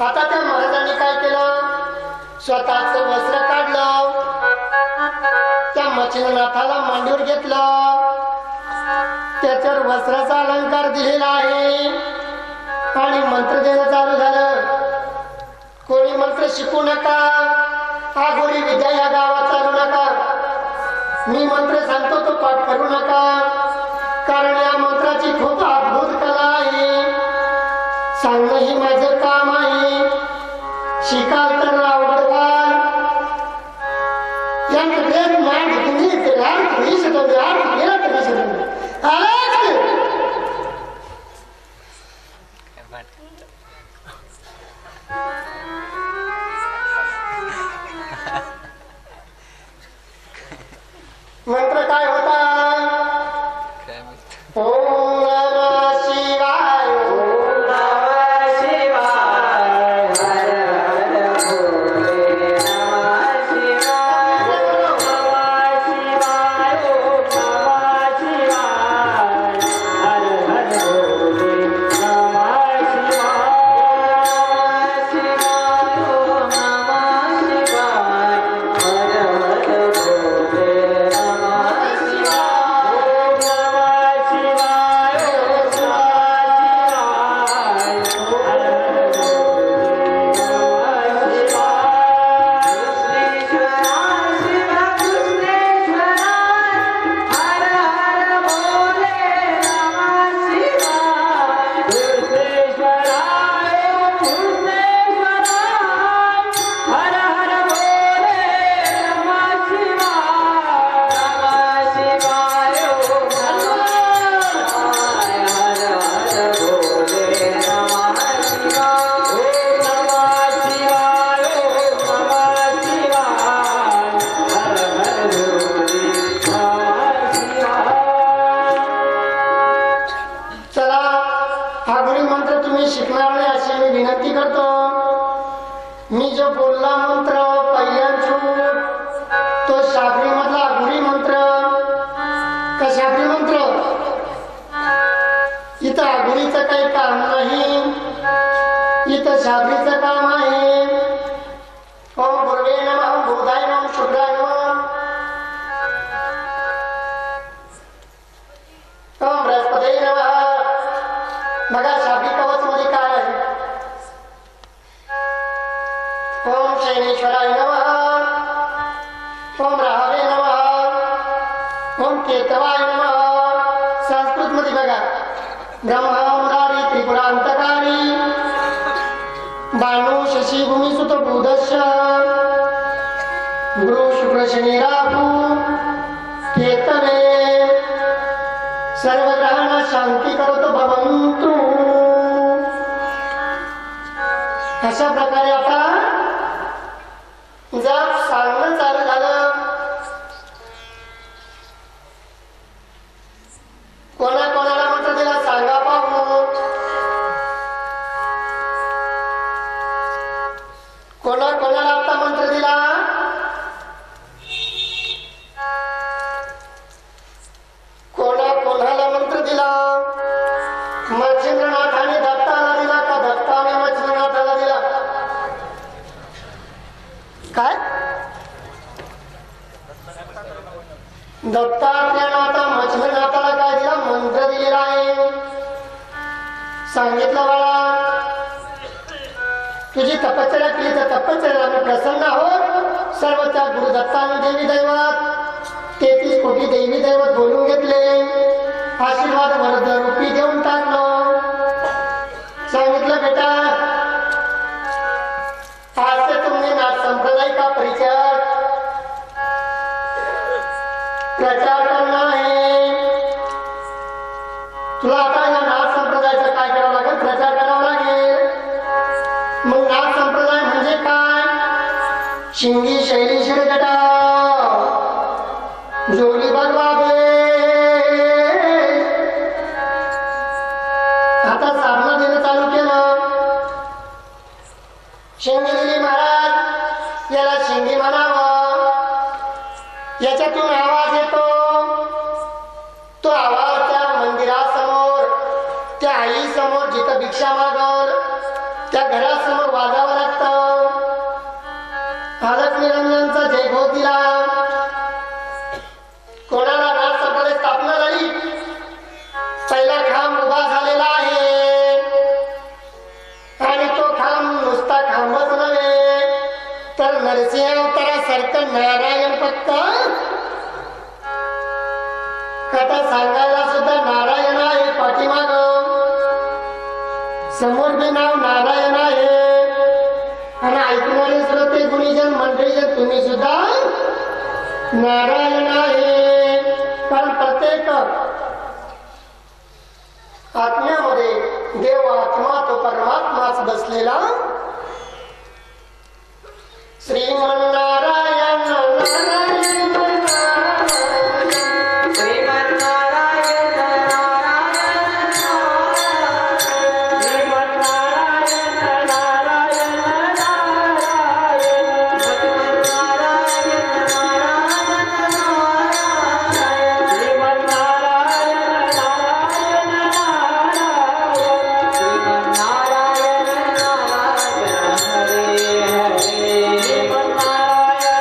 आता त्या महाराजांनी काय केलं. स्वतःच वस्त्र काढलं. त्या मच्छिंद्रनाथाला मांडीवर घेतलं. त्याच्यावर वस्त्राचा अलंकार दिलेला आहे आणि मंत्र देणं चालू झालं. कोणी मंत्र शिकू नका. आगोरी विद्या या गावात चालू नका. मी मंत्र सांगतो तो पाठ करू नका. कारण या मंत्राची खूप अद्भुत कला आहे. सांगणं ही माझं काम आहे. शिकाल तर आवड व्हाल. यांकडे मांड तुम्ही रात तुम्ही शिकवले आठ गेला तुम्ही शिकवले मंत्र काय होता. ओम नमः शिवाय. ओम नमः शिवाय. हर हर भोले नमः शिवाय. ओम नमः शिवाय. ओम नमः शिवाय. हर हर भोले नमः शिवाय. ओम नमः शिवाय. हर हर भोले मी जो बोलला मंत्र पहिल्यांचू तो शाबरी मधला गुरी मंत्र का शाबरी मंत्र. इथं आगुरीचं काही काम नाही. इथं शाबरीचं काम आहे. ओम गुरुवे नमः. ओम बुधाय नमः. शुक्राय नमः. ओम बृहस्पतये नमः. बघा शाब्दिक कवच मध्ये काय आहे. ओम शैनेश्वराय नमः, ओम राहवे नमः, ओम केतवाय नमः. संस्कृत मध्ये बघा ब्रह्मा मुरारी त्रिपुरांतकारी बाणू शशी भूमी सुत बुधश्च गुरु शुक्र शनी राहू केतवे सर्व ग्रहांना शांती करतो भवंतु. अशा प्रकारे आता जर सांगणं चालू झालं कोणाकोणाला मंत्र दिला सांगा पाहू. कोणाकोणाला आता मंत्र दिला कोणाला मंत्र दिला. मच्छिंद्रनाथाने दत्ताला दिला का दत्ताने मच्छिंद्रनाथाला दिला. काय दत्तात्रेयाने मच्छिंद्रनाथाला काय दिला मंत्र दिलेला आहे. सांगितलं बाळा तुझी तपश्चर्या केली तर तपश्चर्याला मी प्रसन्न आहोत. सर्व त्या गुरुदत्ताने देवी दैवत 33 कोटी देवी दैवत बोलून घेतले. आशीर्वाद वरद रूपी देऊन टाकलं. सांगितलं बेटा आज से तुम्ही नाथ संप्रदाय का परिचय प्रचार करना आहे. तुला आता या नाथ संप्रदायाचा काय करावं लागेल प्रचार करावा लागेल. मग नाथ संप्रदाय म्हणजे काय. शिंगी शैली शिरजटा जोली बलवाबे. आता साधना देणं चालू केलं. शिंगी दिली महाराज याला शिंगी म्हणावं. याच्यातून आवाज येतो. तो आवाज त्या मंदिरासमोर त्या आई समोर जिथं भिक्षा मागल त्या घरासमोर वाजावं लागतं. अलग निरंजनचा जयघोष दिला. कोणाला नाथ संप्रदाय स्थापना झाली पहिला खांब उभा झालेला आहे. आणि तो खांब नुसता खांबच नव्हे तर नरसिंह अवतारासारखं नारायण फक्त कथा सांगायला सुद्धा नारायण आहे. पाठीमाग समोर बी नाव नारायण आहे. आणि ऐकणारे श्रोते गुणीजन मंडळीजन तुम्ही सुद्धा नारायण आहे. कारण प्रत्येक आत्म्यामध्ये देव आत्मा तो परमात्माच बसलेला. श्रीमन्नारायण नारायण Hare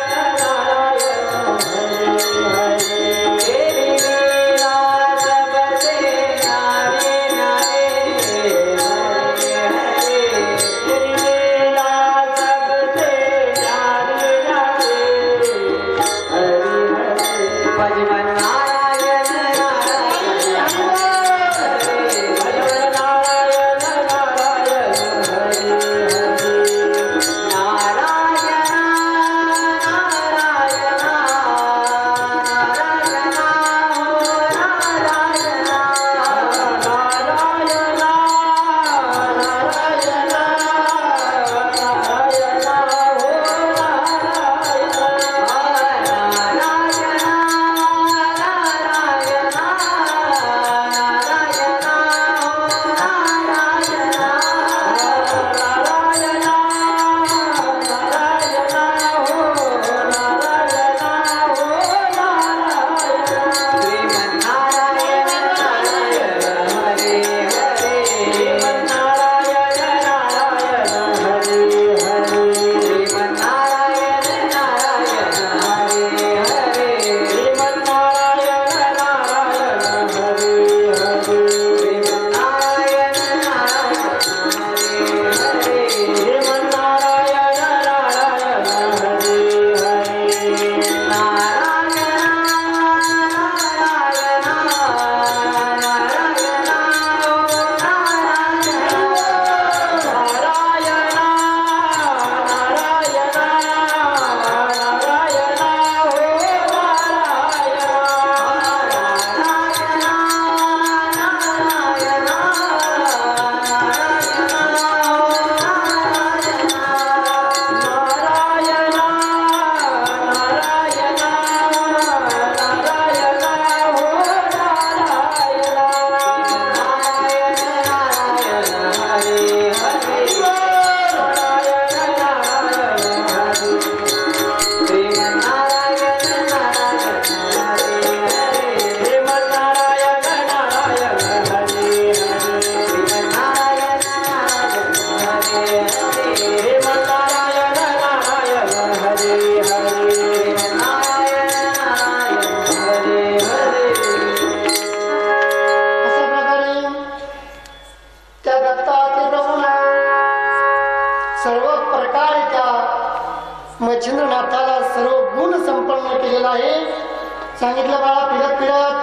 सांगितलं बाळा फिरत फिरत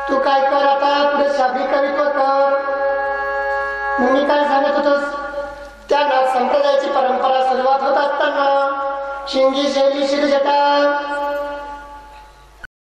तू काय कर आता पुढे शाब्दिक कवित्व कर. मग मी काय सांगत होतोस त्या नाथ संप्रदायाची परंपरा सुरुवात होत असताना शिंगी शैली शिरजटा